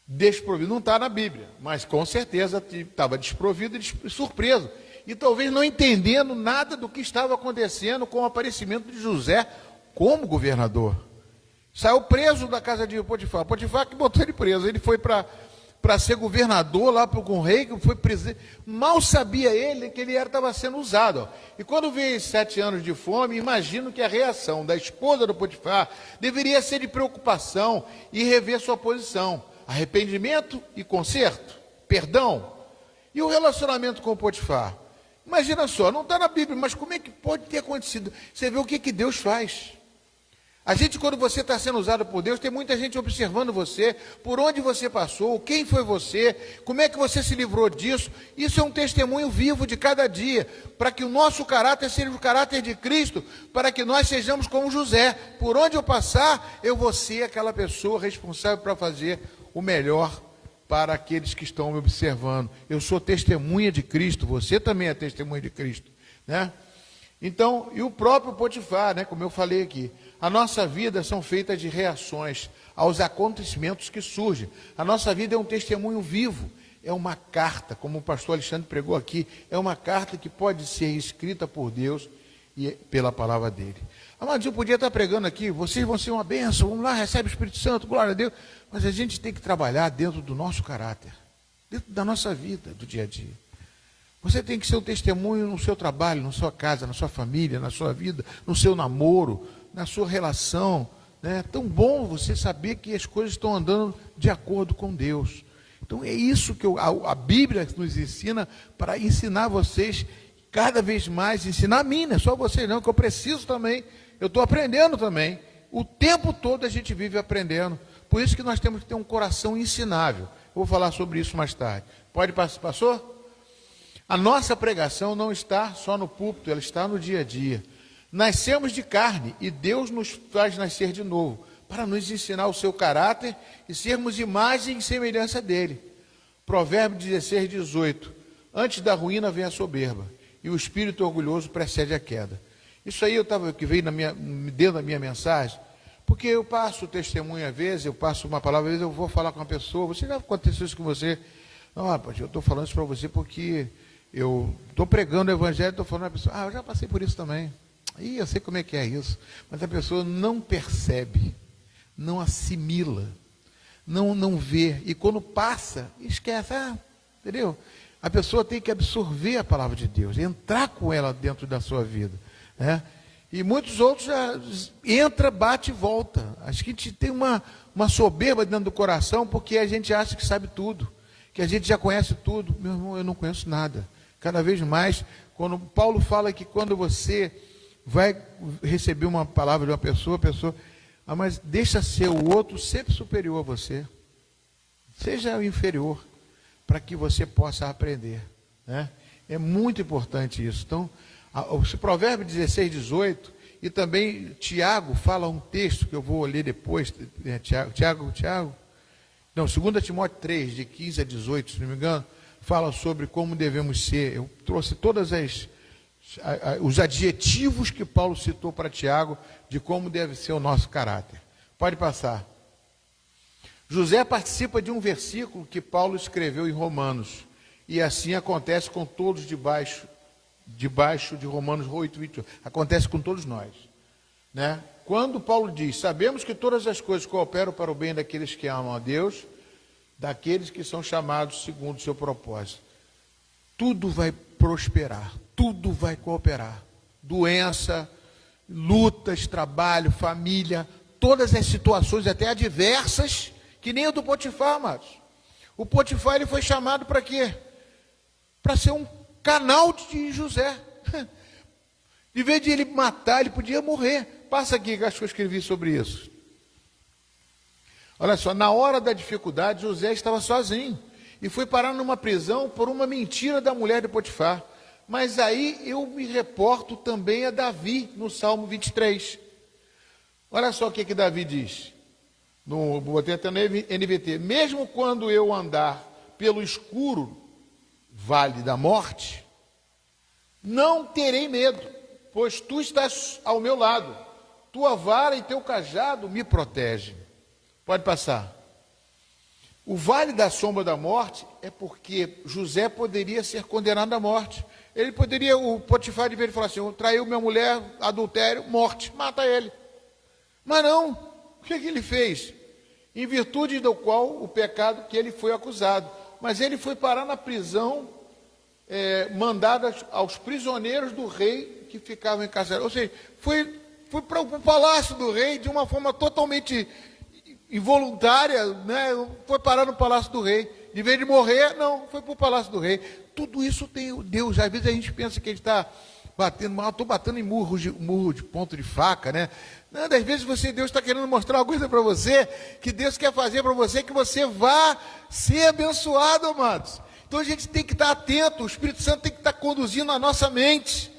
[SPEAKER 1] Desprovido, não está na Bíblia, mas com certeza estava desprovido e surpreso. E talvez não entendendo nada do que estava acontecendo com o aparecimento de José como governador. Saiu preso da casa de Potifar. Potifar que botou ele preso. Ele foi para ser governador lá com o rei, que foi presidente. Mal sabia ele que ele estava sendo usado. E quando veio 7 anos de fome, imagino que a reação da esposa do Potifar deveria ser de preocupação e rever sua posição. Arrependimento e conserto, perdão. E o relacionamento com o Potifar? Imagina só, não está na Bíblia, mas como é que pode ter acontecido? Você vê o que Deus faz. A gente, quando você está sendo usado por Deus, tem muita gente observando você, por onde você passou, quem foi você, como é que você se livrou disso. Isso é um testemunho vivo de cada dia, para que o nosso caráter seja o caráter de Cristo, para que nós sejamos como José. Por onde eu passar, eu vou ser aquela pessoa responsável para fazer o melhor para aqueles que estão me observando. Eu sou testemunha de Cristo, você também é testemunha de Cristo, né? Então, e o próprio Potifar, né, como eu falei aqui, a nossa vida são feitas de reações aos acontecimentos que surgem. A nossa vida é um testemunho vivo, é uma carta, como o pastor Alexandre pregou aqui, é uma carta que pode ser escrita por Deus e pela palavra dele. Amados, eu podia estar pregando aqui, vocês vão ser uma bênção, vamos lá, recebe o Espírito Santo, glória a Deus, mas a gente tem que trabalhar dentro do nosso caráter, dentro da nossa vida, do dia a dia. Você tem que ser um testemunho no seu trabalho, na sua casa, na sua família, na sua vida, no seu namoro, na sua relação, né? É tão bom você saber que as coisas estão andando de acordo com Deus. Então é isso que a Bíblia nos ensina, para ensinar vocês cada vez mais, ensinar a mim, não é só vocês não, que eu preciso também, eu estou aprendendo também. O tempo todo a gente vive aprendendo. Por isso que nós temos que ter um coração ensinável. Eu vou falar sobre isso mais tarde. Pode passar, passou? A nossa pregação não está só no púlpito, ela está no dia a dia. Nascemos de carne e Deus nos faz nascer de novo, para nos ensinar o seu caráter e sermos imagem e semelhança dele. Provérbio 16, 18. Antes da ruína vem a soberba, e o espírito orgulhoso precede a queda. Isso aí que veio dentro da minha mensagem, porque eu passo testemunho às vezes, eu passo uma palavra, às vezes eu vou falar com uma pessoa, você já aconteceu isso com você? Não, rapaz, eu estou falando isso para você porque eu estou pregando o evangelho, estou falando a pessoa, eu já passei por isso também. Eu sei como é que é isso. Mas a pessoa não percebe, não assimila, não vê. E quando passa, esquece. Entendeu? A pessoa tem que absorver a palavra de Deus, entrar com ela dentro da sua vida. Né? E muitos outros já entra, bate e volta. Acho que a gente tem uma soberba dentro do coração, porque a gente acha que sabe tudo, que a gente já conhece tudo. Meu irmão, eu não conheço nada. Cada vez mais, quando Paulo fala que quando você vai receber uma palavra de uma pessoa, a pessoa, mas deixa ser o outro sempre superior a você. Seja o inferior, para que você possa aprender. Né? É muito importante isso. Então, o Provérbio 16, 18, e também Tiago fala um texto que eu vou ler depois, Tiago, não, 2 Timóteo 3, de 15 a 18, se não me engano, fala sobre como devemos ser. Eu trouxe todas os adjetivos que Paulo citou para Tiago, de como deve ser o nosso caráter. Pode passar. José participa de um versículo que Paulo escreveu em Romanos, e assim acontece com todos debaixo de Romanos 8, 28. Acontece com todos nós. Né? Quando Paulo diz, sabemos que todas as coisas cooperam para o bem daqueles que amam a Deus, daqueles que são chamados segundo o seu propósito. Tudo vai prosperar, tudo vai cooperar. Doença, lutas, trabalho, família, todas as situações, até adversas, que nem o do Potifar, amados. O Potifar, ele foi chamado para quê? Para ser um canal de José. Em vez de ele matar, ele podia morrer. Passa aqui, que acho que eu escrevi sobre isso. Olha só, na hora da dificuldade, José estava sozinho e foi parar numa prisão por uma mentira da mulher de Potifar. Mas aí eu me reporto também a Davi, no Salmo 23. Olha só o que Davi diz. Botei até no NVT. Mesmo quando eu andar pelo escuro vale da morte, não terei medo, pois tu estás ao meu lado. Tua vara e teu cajado me protegem. Pode passar. O vale da sombra da morte é porque José poderia ser condenado à morte. Ele poderia, o Potifar de ver ele falar assim, traiu minha mulher, adultério, morte, mata ele. Mas não, o que ele fez? Em virtude do qual o pecado que ele foi acusado. Mas ele foi parar na prisão, mandada aos prisioneiros do rei que ficavam encarcerados. Ou seja, foi para o palácio do rei de uma forma totalmente involuntária, né? Foi parar no palácio do rei. De vez de morrer, não, foi para o palácio do rei. Tudo isso tem Deus. Às vezes a gente pensa que ele está batendo, estou batendo em murro de ponto de faca, né? Não, às vezes Deus está querendo mostrar uma coisa para você, que Deus quer fazer para você, que você vá ser abençoado, amados. Então a gente tem que estar atento, o Espírito Santo tem que estar conduzindo a nossa mente,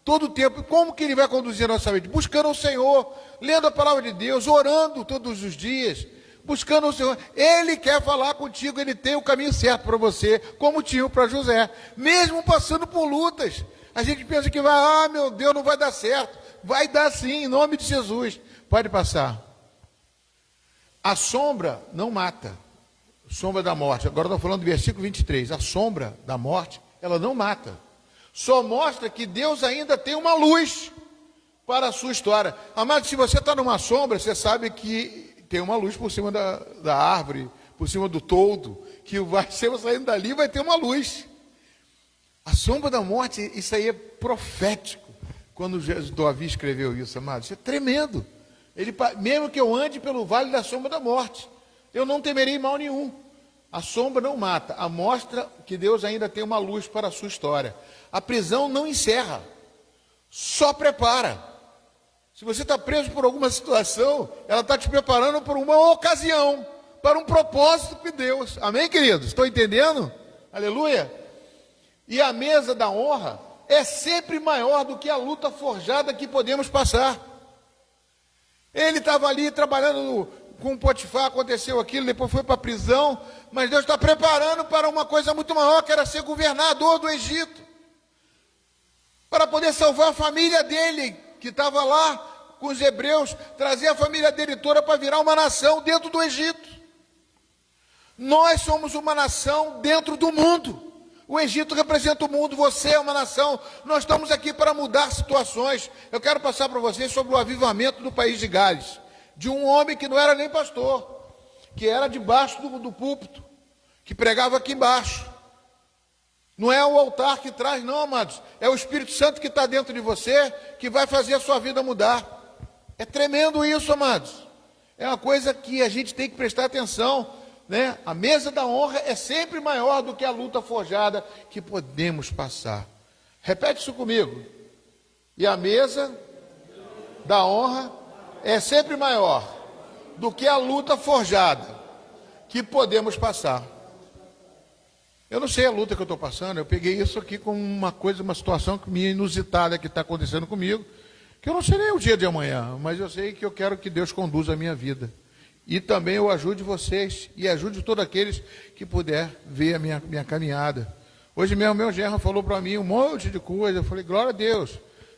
[SPEAKER 1] todo o tempo. Como que ele vai conduzir a nossa mente? Buscando o Senhor, lendo a palavra de Deus, orando todos os dias, buscando o Senhor. Ele quer falar contigo, ele tem o caminho certo para você, como tinha para José, mesmo passando por lutas. A gente pensa que vai, meu Deus, não vai dar certo. Vai dar sim, em nome de Jesus. Pode passar. A sombra não mata. Sombra da morte. Agora estou falando do versículo 23. A sombra da morte, ela não mata. Só mostra que Deus ainda tem uma luz para a sua história. Amado, se você está numa sombra, você sabe que tem uma luz por cima da árvore, por cima do toldo, que vai ser saindo dali, vai ter uma luz. A sombra da morte, isso aí é profético. Quando Davi escreveu isso, amado, isso é tremendo. Mesmo que eu ande pelo vale da sombra da morte, eu não temerei mal nenhum, A sombra não mata, a mostra que Deus ainda tem uma luz para a sua história. A prisão não encerra, só prepara. Se você está preso por alguma situação, ela está te preparando por uma ocasião, para um propósito de Deus. Amém, queridos? Estão entendendo? Aleluia! E a mesa da honra é sempre maior do que a luta forjada que podemos passar. Ele estava ali trabalhando com Potifar, aconteceu aquilo, depois foi para a prisão, mas Deus está preparando para uma coisa muito maior, que era ser governador do Egito, para poder salvar a família dele, que estava lá com os hebreus, trazer a família dele toda para virar uma nação dentro do Egito. Nós somos uma nação dentro do mundo. O Egito representa o mundo, você é uma nação. Nós estamos aqui para mudar situações. Eu quero passar para vocês sobre o avivamento do país de Gales, de um homem que não era nem pastor, que era debaixo do púlpito, que pregava aqui embaixo. Não é o altar que traz, não, amados. É o Espírito Santo que está dentro de você, que vai fazer a sua vida mudar. É tremendo isso, amados. É uma coisa que a gente tem que prestar atenção, né? A mesa da honra é sempre maior do que a luta forjada que podemos passar. Repete isso comigo. E a mesa da honra é sempre maior do que a luta forjada que podemos passar. Eu não sei a luta que eu estou passando, eu peguei isso aqui como uma coisa, uma situação minha inusitada que está acontecendo comigo, que eu não sei nem o dia de amanhã, mas eu sei que eu quero que Deus conduza a minha vida. E também eu ajude vocês e ajude todos aqueles que puder ver a minha caminhada. Hoje mesmo meu genro falou para mim um monte de coisa, eu falei, glória a Deus.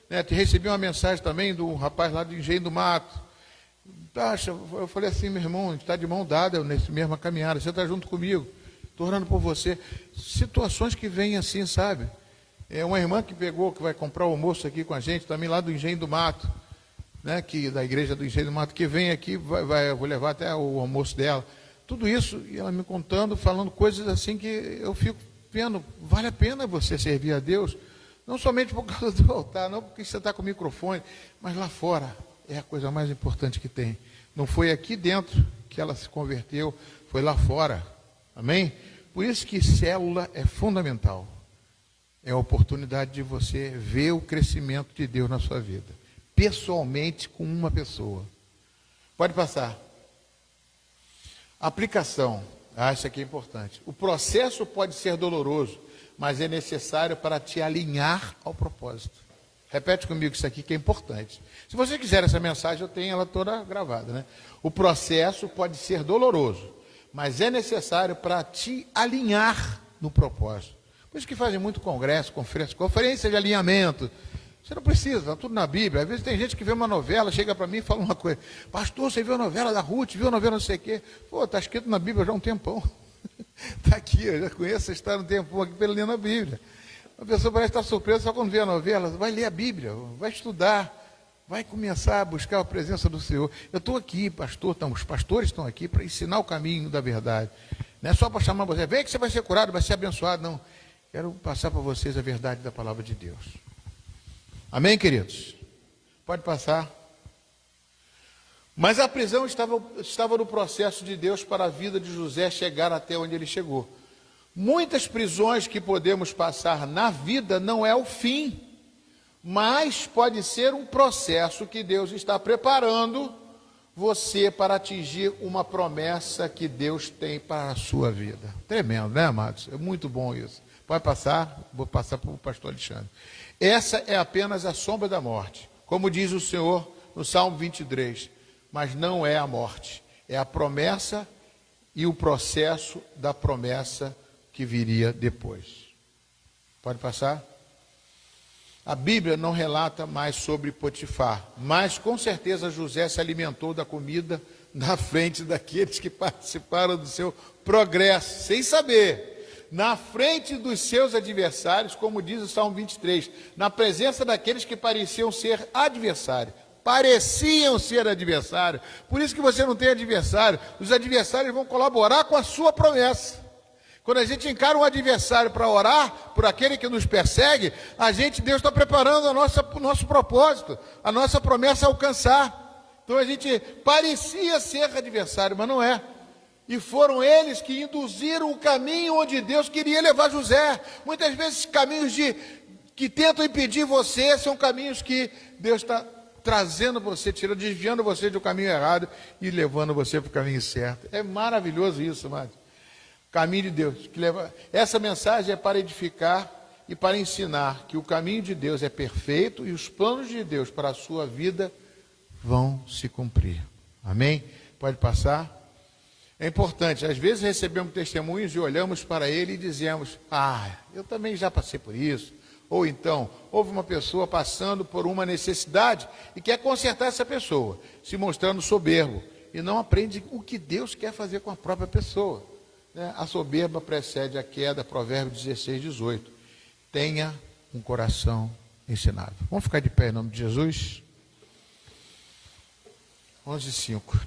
[SPEAKER 1] Né, recebi uma mensagem também do rapaz lá do Engenho do Mato. Taxa, eu falei assim, meu irmão, a gente está de mão dada nessa mesma caminhada, você está junto comigo, estou orando por você. Situações que vêm assim, sabe? É uma irmã que vai comprar o almoço aqui com a gente, também lá do Engenho do Mato, né, que da igreja do Engenho do Mato, que vem aqui, eu vou levar até o almoço dela. Tudo isso, e ela me contando, falando coisas assim que eu fico vendo, vale a pena você servir a Deus, não somente por causa do altar, não porque você está com o microfone, mas lá fora é a coisa mais importante que tem. Não foi aqui dentro que ela se converteu, foi lá fora. Amém? Por isso que célula é fundamental. É a oportunidade de você ver o crescimento de Deus na sua vida. Pessoalmente com uma pessoa. Pode passar. Aplicação. Isso aqui é importante. O processo pode ser doloroso, mas é necessário para te alinhar ao propósito. Repete comigo isso aqui que é importante. Se você quiser essa mensagem, eu tenho ela toda gravada, né? O processo pode ser doloroso, mas é necessário para te alinhar no propósito. Por isso que fazem muito congresso, conferência de alinhamento. Você não precisa, está tudo na Bíblia. Às vezes tem gente que vê uma novela, chega para mim e fala uma coisa. Pastor, você viu a novela da Ruth, viu a novela não sei o quê? Pô, está escrito na Bíblia já há um tempão. Está aqui, eu já conheço essa história um tempão aqui pela lendo a Bíblia. A pessoa parece estar surpresa só quando vê a novela. Vai ler a Bíblia, vai estudar, vai começar a buscar a presença do Senhor. Eu estou aqui, pastor, os pastores estão aqui para ensinar o caminho da verdade. Não é só para chamar você, vem que você vai ser curado, vai ser abençoado, não. Quero passar para vocês a verdade da palavra de Deus. Amém, queridos? Pode passar. Mas a prisão estava no processo de Deus para a vida de José chegar até onde ele chegou. Muitas prisões que podemos passar na vida não é o fim, mas pode ser um processo que Deus está preparando você para atingir uma promessa que Deus tem para a sua vida. Tremendo, né, amados? É muito bom isso. Pode passar, vou passar para o pastor Alexandre. Essa é apenas a sombra da morte, como diz o Senhor no Salmo 23, mas não é a morte, é a promessa e o processo da promessa que viria depois. Pode passar? A Bíblia não relata mais sobre Potifar, mas com certeza José se alimentou da comida na frente daqueles que participaram do seu progresso, sem saber. Na frente dos seus adversários, como diz o Salmo 23, na presença daqueles que pareciam ser adversários. Pareciam ser adversários. Por isso que você não tem adversário. Os adversários vão colaborar com a sua promessa. Quando a gente encara um adversário para orar por aquele que nos persegue, Deus está preparando o nosso propósito, a nossa promessa a alcançar. Então a gente parecia ser adversário, mas não é. E foram eles que induziram o caminho onde Deus queria levar José. Muitas vezes caminhos que tentam impedir você são caminhos que Deus está trazendo você, desviando você do caminho errado e levando você para o caminho certo. É maravilhoso isso, amado. Caminho de Deus. Essa mensagem é para edificar e para ensinar que o caminho de Deus é perfeito e os planos de Deus para a sua vida vão se cumprir. Amém? Pode passar. É importante, às vezes recebemos testemunhos e olhamos para ele e dizemos: eu também já passei por isso. Ou então, houve uma pessoa passando por uma necessidade e quer consertar essa pessoa, se mostrando soberbo, e não aprende o que Deus quer fazer com a própria pessoa. A soberba precede a queda, Provérbios 16, 18. Tenha um coração ensinável. Vamos ficar de pé em nome de Jesus? 11:05.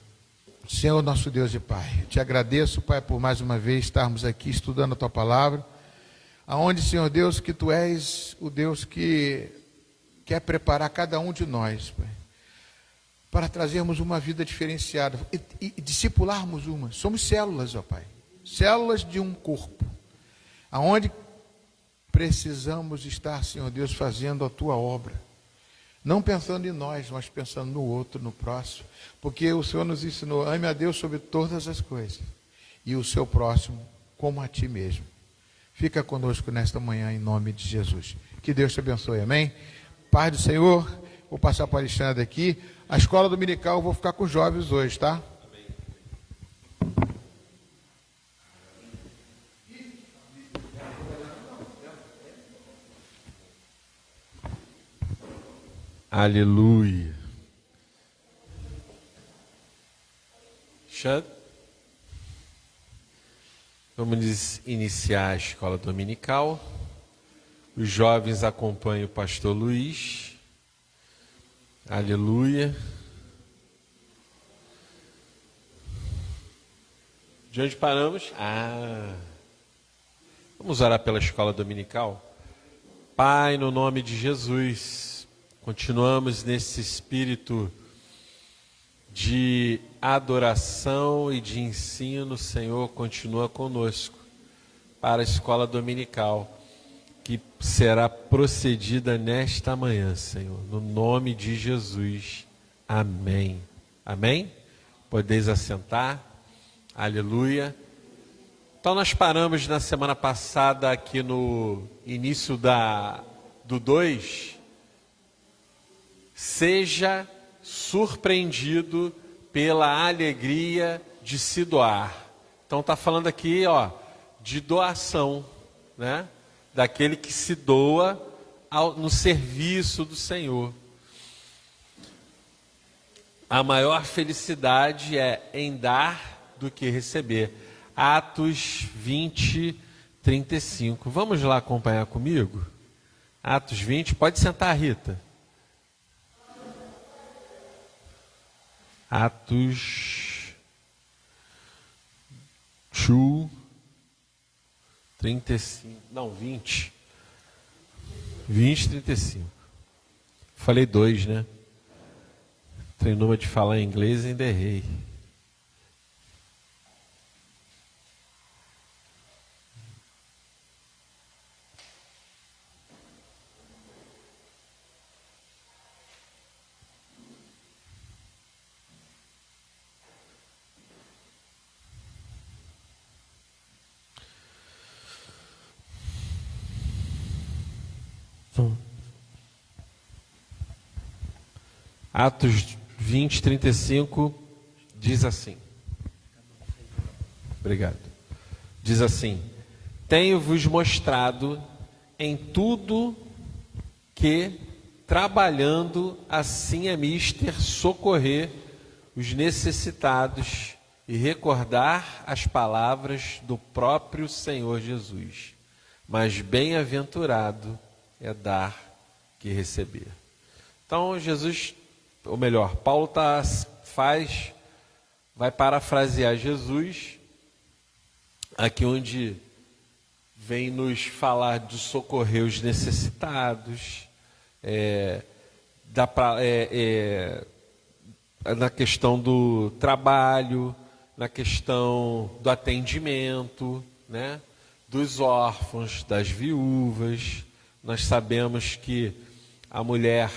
[SPEAKER 1] Senhor, nosso Deus e Pai, eu te agradeço, Pai, por mais uma vez estarmos aqui estudando a Tua Palavra, aonde, Senhor Deus, que Tu és o Deus que quer preparar cada um de nós, Pai, para trazermos uma vida diferenciada e discipularmos uma. Somos células, ó Pai, células de um corpo, aonde precisamos estar, Senhor Deus, fazendo a Tua obra. Não pensando em nós, mas pensando no outro, no próximo. Porque o Senhor nos ensinou: ame a Deus sobre todas as coisas e o seu próximo como a ti mesmo. Fica conosco nesta manhã em nome de Jesus. Que Deus te abençoe, amém? Paz do Senhor. Vou passar para o Alexandre aqui. A escola dominical eu vou ficar com os jovens hoje, tá?
[SPEAKER 3] Aleluia. Vamos iniciar a escola dominical. Os jovens acompanham o pastor Luiz. Aleluia. De onde paramos? Vamos orar pela escola dominical? Pai, no nome de Jesus, continuamos nesse espírito de adoração e de ensino. Senhor, continua conosco para a escola dominical, que será procedida nesta manhã, Senhor, no nome de Jesus, amém. Amém? Podeis assentar, aleluia. Então nós paramos na semana passada aqui no início do 2, seja surpreendido pela alegria de se doar. Então está falando aqui, de doação, né? Daquele que se doa no serviço do Senhor. A maior felicidade é em dar do que receber. Atos 20, 35. Vamos lá acompanhar comigo? Atos 20, pode sentar, Rita. Atos 2, 35, não, 20. 20, 35. Falei 2, né? Treinou de falar em inglês e ainda errei. Atos 20, 35 diz assim. Obrigado. Diz assim: tenho-vos mostrado em tudo que, trabalhando assim, é mister socorrer os necessitados e recordar as palavras do próprio Senhor Jesus. Mas bem-aventurado é dar que receber. Então Jesus, ou melhor, Paulo vai parafrasear Jesus, aqui onde vem nos falar de socorrer os necessitados, na questão do trabalho, na questão do atendimento, né? Dos órfãos, das viúvas. Nós sabemos que a mulher,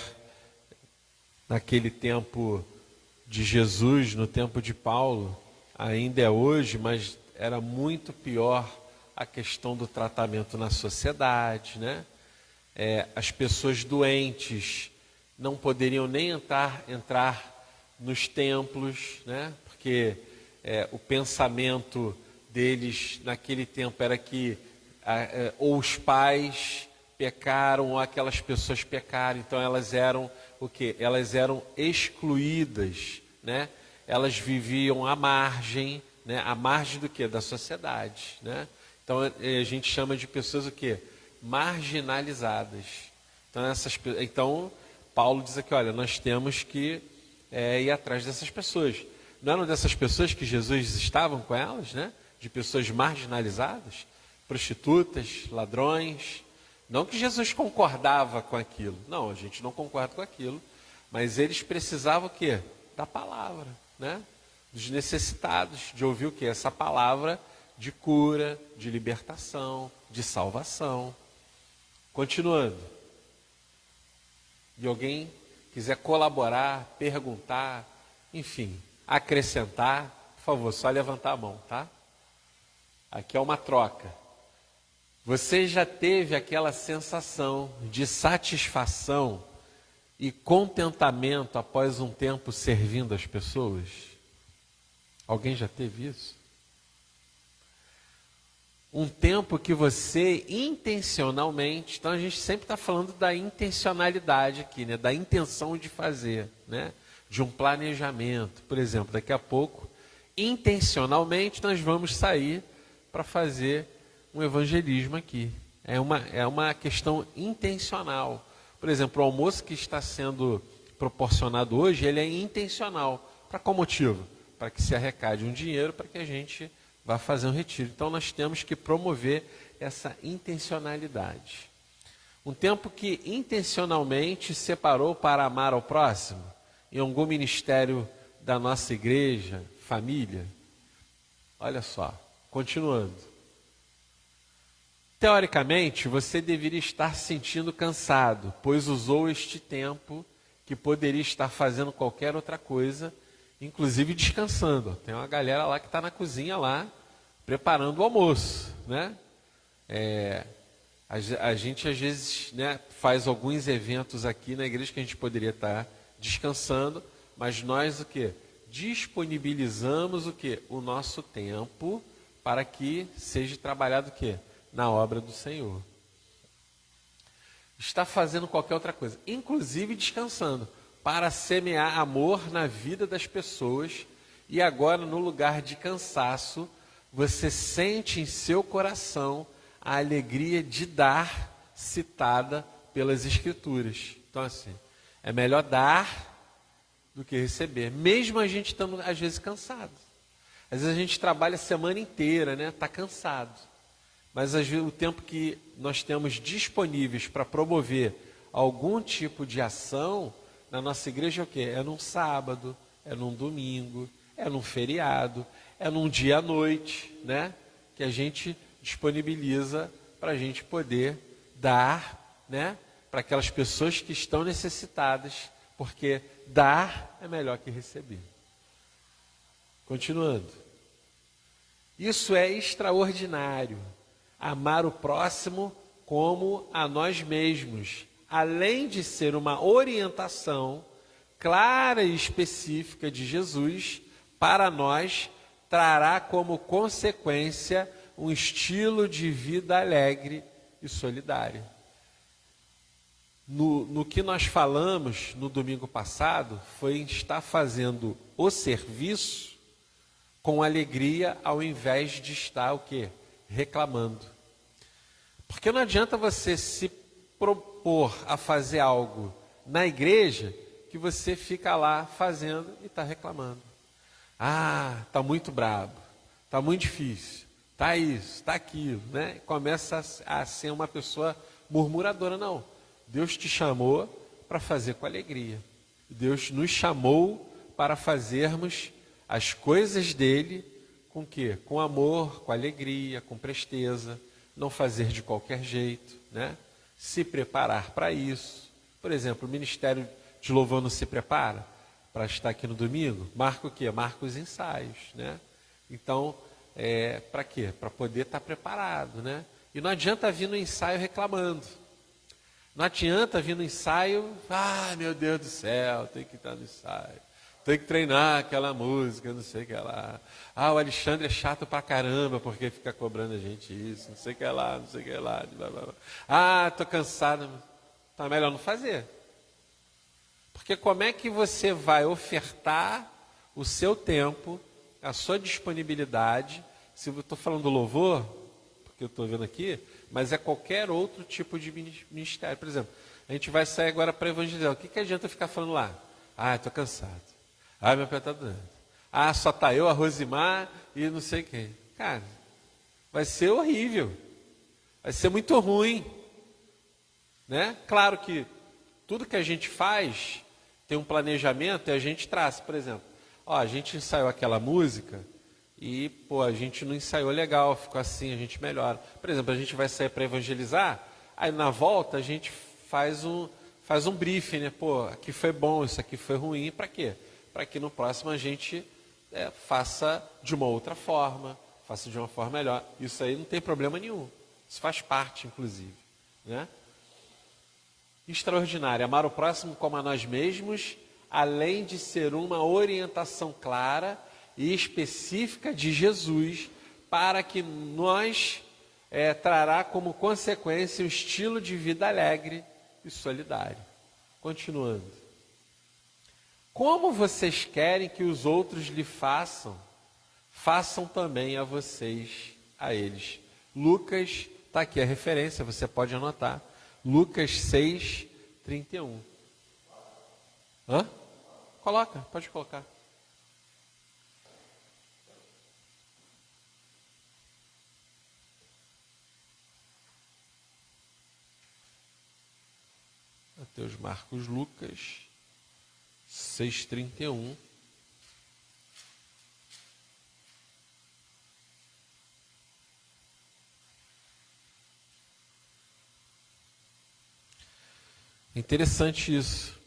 [SPEAKER 3] naquele tempo de Jesus, no tempo de Paulo, ainda é hoje, mas era muito pior a questão do tratamento na sociedade, né? As pessoas doentes não poderiam nem entrar nos templos, né? Porque o pensamento deles naquele tempo era que ou os pais pecaram ou aquelas pessoas pecaram, então elas eram o quê? Elas eram excluídas, né? Elas viviam à margem, né? À margem do quê? Da sociedade, né? Então a gente chama de pessoas o quê? Marginalizadas. Então Paulo diz aqui, olha, nós temos que ir atrás dessas pessoas. Não eram dessas pessoas que Jesus estava com elas, né? De pessoas marginalizadas, prostitutas, ladrões. Não que Jesus concordava com aquilo. Não, a gente não concorda com aquilo. Mas eles precisavam o quê? Da palavra, né? Dos necessitados, de ouvir o quê? Essa palavra de cura, de libertação, de salvação. Continuando. E alguém quiser colaborar, perguntar, enfim, acrescentar, por favor, só levantar a mão, tá? Aqui é uma troca. Você já teve aquela sensação de satisfação e contentamento após um tempo servindo as pessoas? Alguém já teve isso? Um tempo que você intencionalmente, então a gente sempre está falando da intencionalidade aqui, né? Da intenção de fazer, né? De um planejamento. Por exemplo, daqui a pouco, intencionalmente nós vamos sair para fazer um evangelismo aqui. É uma questão intencional. Por exemplo, o almoço que está sendo proporcionado hoje, ele é intencional. Para qual motivo? Para que se arrecade um dinheiro para que a gente vá fazer um retiro. Então nós temos que promover essa intencionalidade. Um tempo que intencionalmente separou para amar ao próximo, em algum ministério da nossa igreja, família. Olha só, continuando. Teoricamente, você deveria estar se sentindo cansado, pois usou este tempo que poderia estar fazendo qualquer outra coisa, inclusive descansando. Tem uma galera lá que está na cozinha lá, preparando o almoço, né? A gente às vezes, né, faz alguns eventos aqui na igreja que a gente poderia estar descansando, mas nós o quê? Disponibilizamos o quê? O nosso tempo para que seja trabalhado o quê? Na obra do Senhor. Está fazendo qualquer outra coisa, inclusive descansando, para semear amor na vida das pessoas. E agora, no lugar de cansaço, você sente em seu coração a alegria de dar, citada pelas Escrituras. Então assim, é melhor dar do que receber, mesmo a gente estando às vezes cansado. Às vezes a gente trabalha a semana inteira, né? Está cansado. Mas às vezes o tempo que nós temos disponíveis para promover algum tipo de ação na nossa igreja é o quê? É num sábado, é num domingo, é num feriado, é num dia à noite, né? Que a gente disponibiliza para a gente poder dar, né? Para aquelas pessoas que estão necessitadas, porque dar é melhor que receber. Continuando. Isso é extraordinário. Amar o próximo como a nós mesmos, além de ser uma orientação clara e específica de Jesus, para nós, trará como consequência um estilo de vida alegre e solidário. No que nós falamos no domingo passado, foi estar fazendo o serviço com alegria, ao invés de estar o quê? Reclamando. Porque não adianta você se propor a fazer algo na igreja que você fica lá fazendo e está reclamando. Ah, está muito brabo, está muito difícil, está isso, está aquilo, né? Começa a ser uma pessoa murmuradora. Não, Deus te chamou para fazer com alegria. Deus nos chamou para fazermos as coisas dele com o quê? Com amor, com alegria, com presteza, não fazer de qualquer jeito, né? Se preparar para isso. Por exemplo, o Ministério de Louvor não se prepara para estar aqui no domingo? Marca o quê? Marca os ensaios, né? Então, para quê? Para poder estar preparado, né? E não adianta vir no ensaio reclamando. Não adianta vir no ensaio, meu Deus do céu, tem que estar no ensaio. Tem que treinar aquela música, não sei o que lá. O Alexandre é chato pra caramba, porque fica cobrando a gente isso, não sei o que lá, não sei o que lá. Blá, blá, blá. Tô cansado. Então é melhor não fazer. Porque como é que você vai ofertar o seu tempo, a sua disponibilidade, se eu estou falando do louvor, porque eu estou vendo aqui, mas é qualquer outro tipo de ministério. Por exemplo, a gente vai sair agora para evangelizar. O que adianta ficar falando lá? Estou cansado. Meu pé está doendo. Só está eu, a Rosimar e não sei quem. Cara, vai ser horrível. Vai ser muito ruim. Né? Claro que tudo que a gente faz tem um planejamento e a gente traça. Por exemplo, a gente ensaiou aquela música e a gente não ensaiou legal, ficou assim, a gente melhora. Por exemplo, a gente vai sair para evangelizar, aí na volta a gente faz um briefing, né? Aqui foi bom, isso aqui foi ruim, para quê? Para que no próximo a gente faça de uma outra forma, faça de uma forma melhor. Isso aí não tem problema nenhum. Isso faz parte, inclusive. Né? Extraordinário. Amar o próximo como a nós mesmos, além de ser uma orientação clara e específica de Jesus, para que nós trará como consequência um estilo de vida alegre e solidário. Continuando. Como vocês querem que os outros lhe façam, façam também a vocês, a eles. Lucas, está aqui a referência, você pode anotar. Lucas 6, 31. Coloca, pode colocar. Mateus, Marcos, Lucas 6:31. Interessante isso.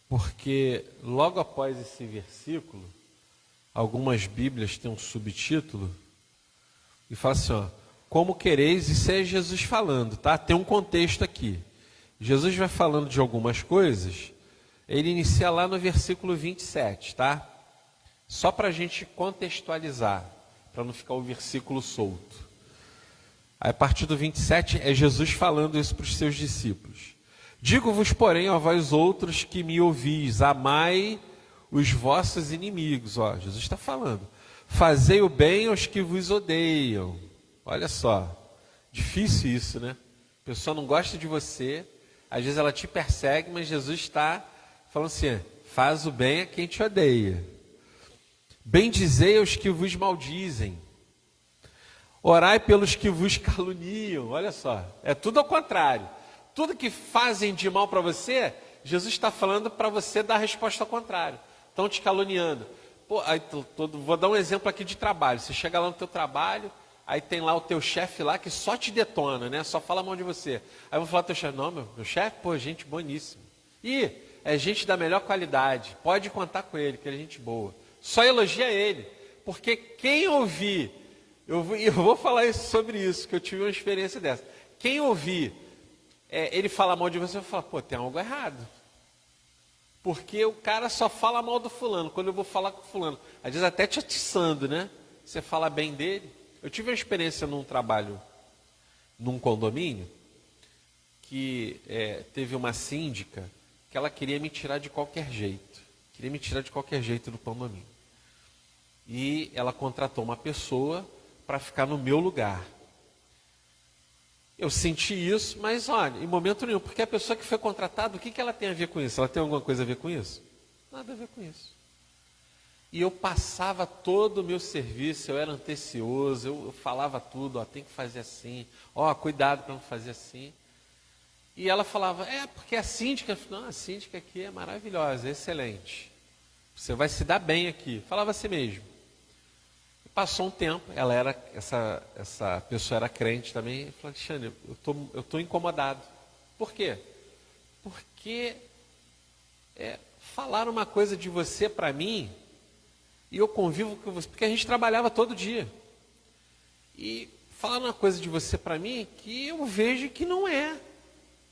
[SPEAKER 3] Porque logo após esse versículo, algumas Bíblias têm um subtítulo e fala assim, como quereis, isso é Jesus falando, tá? Tem um contexto aqui. Jesus vai falando de algumas coisas, ele inicia lá no versículo 27, tá? Só para a gente contextualizar, para não ficar o versículo solto. Aí, a partir do 27 é Jesus falando isso para os seus discípulos. Digo-vos, porém, a vós outros que me ouvis, amai os vossos inimigos. Jesus está falando. Fazei o bem aos que vos odeiam. Olha só, difícil isso, né? A pessoa não gosta de você, às vezes ela te persegue, mas Jesus está falando assim, faz o bem a quem te odeia. Bendizei aos que vos maldizem. Orai pelos que vos caluniam. Olha só, é tudo ao contrário. Tudo que fazem de mal para você, Jesus está falando para você dar a resposta ao contrário. Estão te caluniando. Vou dar um exemplo aqui de trabalho. Você chega lá no teu trabalho, aí tem lá o teu chefe lá que só te detona, né? Só fala mal de você. Aí eu vou falar pro teu chefe, não, meu chefe, gente boníssimo. E é gente da melhor qualidade, pode contar com ele, que ele é gente boa. Só elogia ele, porque quem ouvir, eu vou falar sobre isso, que eu tive uma experiência dessa. Quem ouvir ele falar mal de você, eu vou falar, tem algo errado. Porque o cara só fala mal do fulano, quando eu vou falar com o fulano, às vezes até te atiçando, né? Você fala bem dele. Eu tive uma experiência num trabalho, num condomínio, que teve uma síndica que ela queria me tirar de qualquer jeito. Queria me tirar de qualquer jeito do condomínio. E ela contratou uma pessoa para ficar no meu lugar. Eu senti isso, mas olha, em momento nenhum, porque a pessoa que foi contratada, o que ela tem a ver com isso? Ela tem alguma coisa a ver com isso? Nada a ver com isso. E eu passava todo o meu serviço, eu era antecioso, eu falava tudo, tem que fazer assim, cuidado para não fazer assim. E ela falava, porque a síndica, não, a síndica aqui é maravilhosa, é excelente. você vai se dar bem aqui. Falava assim mesmo. Passou um tempo, essa pessoa era crente também, e falou: Alexandre, eu tô incomodado. Por quê? Porque falaram uma coisa de você para mim, e eu convivo com você, porque a gente trabalhava todo dia. E falaram uma coisa de você para mim que eu vejo que não é.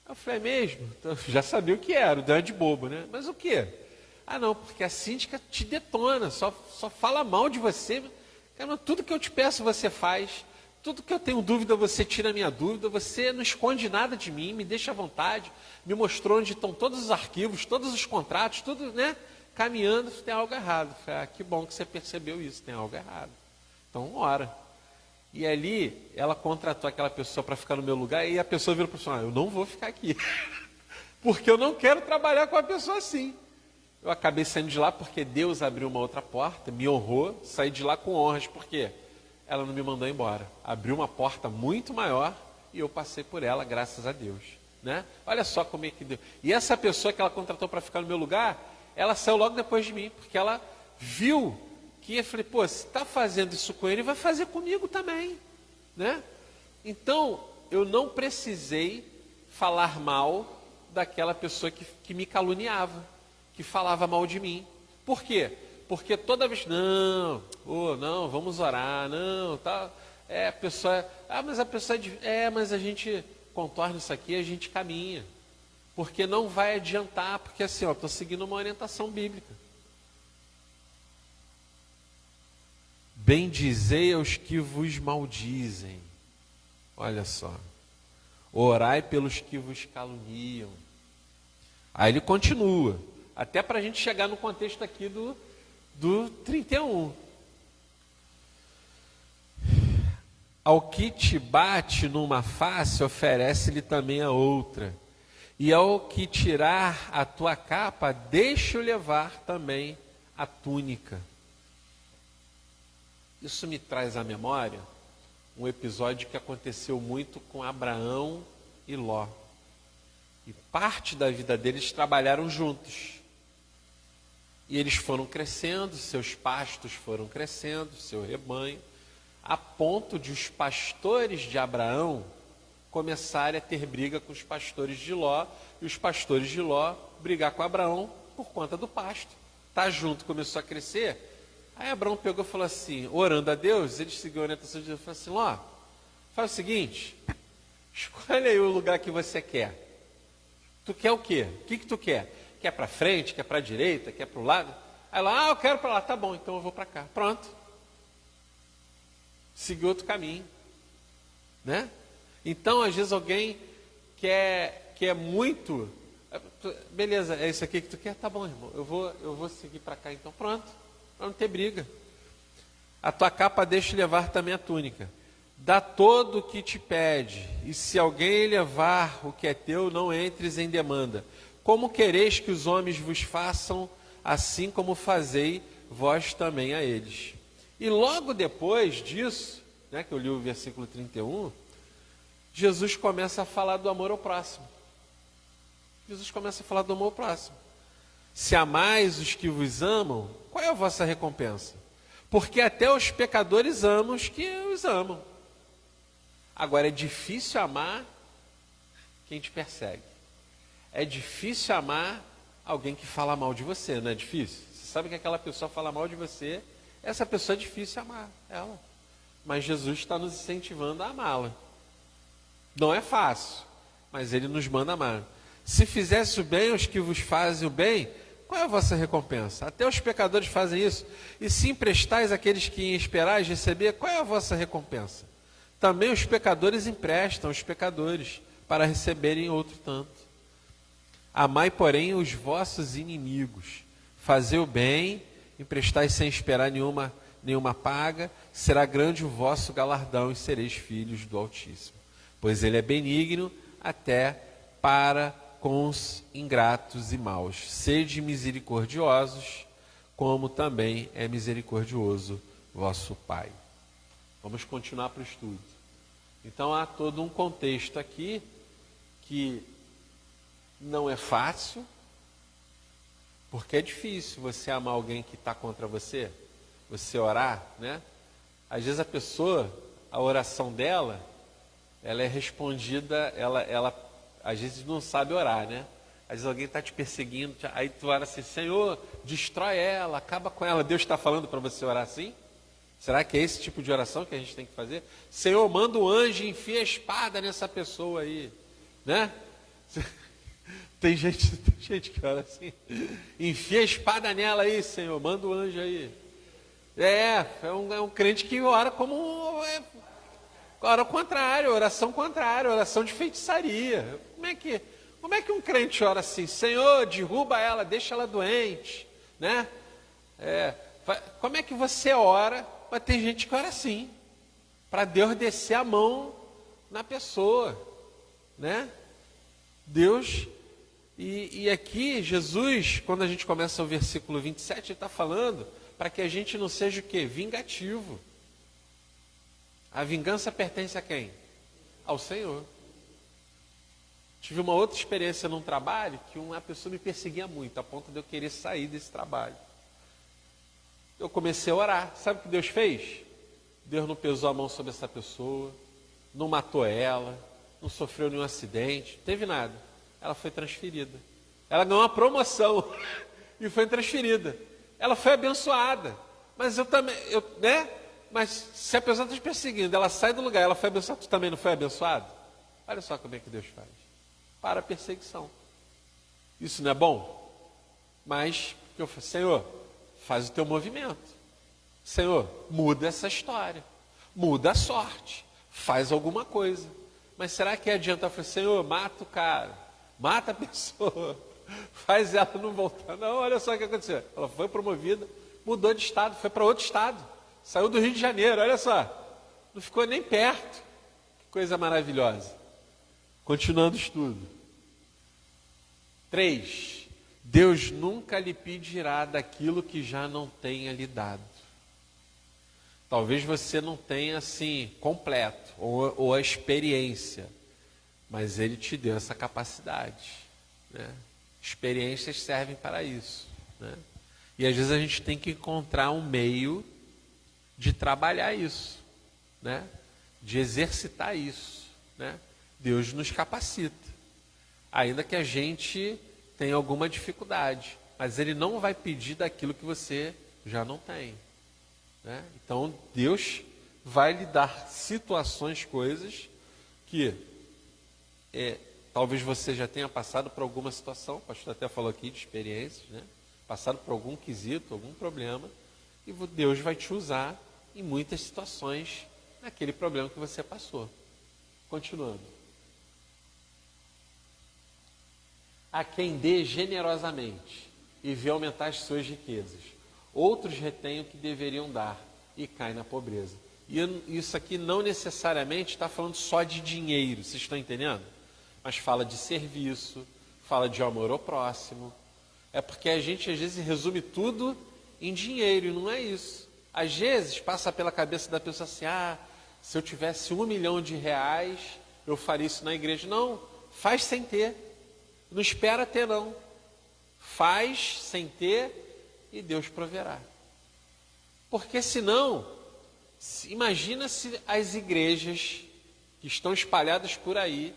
[SPEAKER 3] Eu falei: é mesmo? Então, já sabia o que era, deu de bobo, né? Mas o quê? Ah, não, porque a síndica te detona, só fala mal de você. Cara, tudo que eu te peço você faz, tudo que eu tenho dúvida você tira a minha dúvida, você não esconde nada de mim, me deixa à vontade, me mostrou onde estão todos os arquivos, todos os contratos, tudo, né? Caminhando, tem algo errado. Falei: ah, que bom que você percebeu isso, tem algo errado. Então, ora. E ali, ela contratou aquela pessoa para ficar no meu lugar, e a pessoa virou para o senhor: eu não vou ficar aqui, porque eu não quero trabalhar com uma pessoa assim. Eu acabei saindo de lá porque Deus abriu uma outra porta, me honrou, saí de lá com honras, porque ela não me mandou embora. Abriu uma porta muito maior e eu passei por ela, graças a Deus. Né? Olha só como é que deu. E essa pessoa que ela contratou para ficar no meu lugar, ela saiu logo depois de mim, porque ela viu que eu falei: pô, se está fazendo isso com ele, vai fazer comigo também. Né? Então, eu não precisei falar mal daquela pessoa que me caluniava, que falava mal de mim. Por quê? Porque toda vez, não, vamos orar, não, tá, a pessoa, mas a pessoa, mas a gente contorna isso aqui, a gente caminha, porque não vai adiantar, porque assim, estou seguindo uma orientação bíblica. Bendizei aos que vos maldizem, olha só, orai pelos que vos caluniam. Aí ele continua, até para a gente chegar no contexto aqui do 31. Ao que te bate numa face, oferece-lhe também a outra. E ao que tirar a tua capa, deixa-o levar também a túnica. Isso me traz à memória um episódio que aconteceu muito com Abraão e Ló. E parte da vida deles trabalharam juntos. E eles foram crescendo, seus pastos foram crescendo, seu rebanho, a ponto de os pastores de Abraão começarem a ter briga com os pastores de Ló, e os pastores de Ló brigar com Abraão por conta do pasto. Tá junto, começou a crescer. Aí Abraão pegou e falou assim, orando a Deus, ele seguiu a orientação de Deus, falou assim: Ló, faz o seguinte, escolhe aí o lugar que você quer. Tu quer o quê? O que tu quer? Quer para frente, quer para a direita, quer para o lado? Aí lá, eu quero para lá, tá bom, então eu vou para cá. Pronto. Seguiu outro caminho. Né? Então, às vezes alguém quer muito, beleza, é isso aqui que tu quer? Tá bom, irmão, eu vou seguir para cá, então pronto, para não ter briga. A tua capa deixa levar também a túnica. Dá todo o que te pede, e se alguém levar o que é teu, não entres em demanda. Como quereis que os homens vos façam, assim como fazei vós também a eles. E logo depois disso, né, que eu li o versículo 31, Jesus começa a falar do amor ao próximo. Jesus começa a falar do amor ao próximo. Se amais os que vos amam, qual é a vossa recompensa? Porque até os pecadores amam os que os amam. Agora, é difícil amar quem te persegue. É difícil amar alguém que fala mal de você, não é difícil? Você sabe que aquela pessoa fala mal de você, essa pessoa é difícil amar ela. Mas Jesus está nos incentivando a amá-la. Não é fácil, mas Ele nos manda amar. Se fizesse o bem aos que vos fazem o bem, qual é a vossa recompensa? Até os pecadores fazem isso. E se emprestais àqueles que em esperais receber, qual é a vossa recompensa? Também os pecadores emprestam aos pecadores, para receberem outro tanto. Amai, porém, os vossos inimigos. Fazei o bem, emprestai sem esperar nenhuma paga, será grande o vosso galardão e sereis filhos do Altíssimo. Pois Ele é benigno até para com os ingratos e maus. Sede misericordiosos, como também é misericordioso vosso Pai. Vamos continuar para o estudo. Então há todo um contexto aqui que não é fácil, Porque é difícil você amar alguém que está contra você, você orar, né? Às vezes a pessoa, a oração dela, ela é respondida, ela às vezes não sabe orar, né? Às vezes alguém está te perseguindo, aí tu ora assim, Senhor, destrói ela, acaba com ela. Deus está falando para você orar assim? Será que é esse tipo de oração que a gente tem que fazer? Senhor, manda um anjo e enfia a espada nessa pessoa aí, né? Tem gente que ora assim, enfia a espada nela aí, Senhor, manda um anjo aí. É um crente que ora como ora ao contrário, oração contrária, oração de feitiçaria. Como é que um crente ora assim? Senhor, derruba ela, deixa ela doente, né? Como é que você ora? Mas tem gente que ora assim, para Deus descer a mão na pessoa, né? Deus, e aqui Jesus, quando a gente começa o versículo 27, ele está falando para que a gente não seja o quê? Vingativo. A vingança pertence a quem? Ao Senhor. Tive uma outra experiência num trabalho que uma pessoa me perseguia muito, a ponto de eu querer sair desse trabalho. Eu comecei a orar. Sabe o que Deus fez? Deus não pesou a mão sobre essa pessoa, não matou ela, não sofreu nenhum acidente, não teve nada. Ela foi transferida. Ela ganhou uma promoção e foi transferida. Ela foi abençoada. Mas eu também, né? Mas se a pessoa está te perseguindo, ela sai do lugar, ela foi abençoada, tu também não foi abençoado? Olha só como é que Deus faz. Para a perseguição. Isso não é bom? Mas, eu falei, Senhor, faz o teu movimento. Senhor, muda essa história. Muda a sorte. Faz alguma coisa. Mas será que adianta? Eu falei, Senhor, mata o cara. Mata a pessoa. Faz ela não voltar. Não, olha só o que aconteceu. Ela foi promovida, mudou de estado, foi para outro estado. Saiu do Rio de Janeiro, olha só. Não ficou nem perto. Que coisa maravilhosa. Continuando o estudo. 3. Deus nunca lhe pedirá daquilo que já não tenha lhe dado. Talvez você não tenha assim, completo, ou a experiência, mas Ele te deu essa capacidade, né? Experiências servem para isso, né? E às vezes a gente tem que encontrar um meio de trabalhar isso, né? De exercitar isso, né? Deus nos capacita, ainda que a gente tenha alguma dificuldade, mas Ele não vai pedir daquilo que você já não tem, né? Então Deus vai lhe dar situações, coisas que talvez você já tenha passado por alguma situação, o pastor até falou aqui de experiências, né? Passado por algum quesito, algum problema, e Deus vai te usar em muitas situações naquele problema que você passou. Continuando. A quem dê generosamente e vê aumentar as suas riquezas. Outros retêm o que deveriam dar e caem na pobreza. E isso aqui não necessariamente está falando só de dinheiro, vocês estão entendendo? Mas fala de serviço, fala de amor ao próximo. É porque a gente às vezes resume tudo em dinheiro, e não é isso. Às vezes passa pela cabeça da pessoa assim, se eu tivesse R$1 milhão, eu faria isso na igreja. Não, faz sem ter. Não espera ter não. Faz sem ter e Deus proverá. Porque senão, imagina se as igrejas que estão espalhadas por aí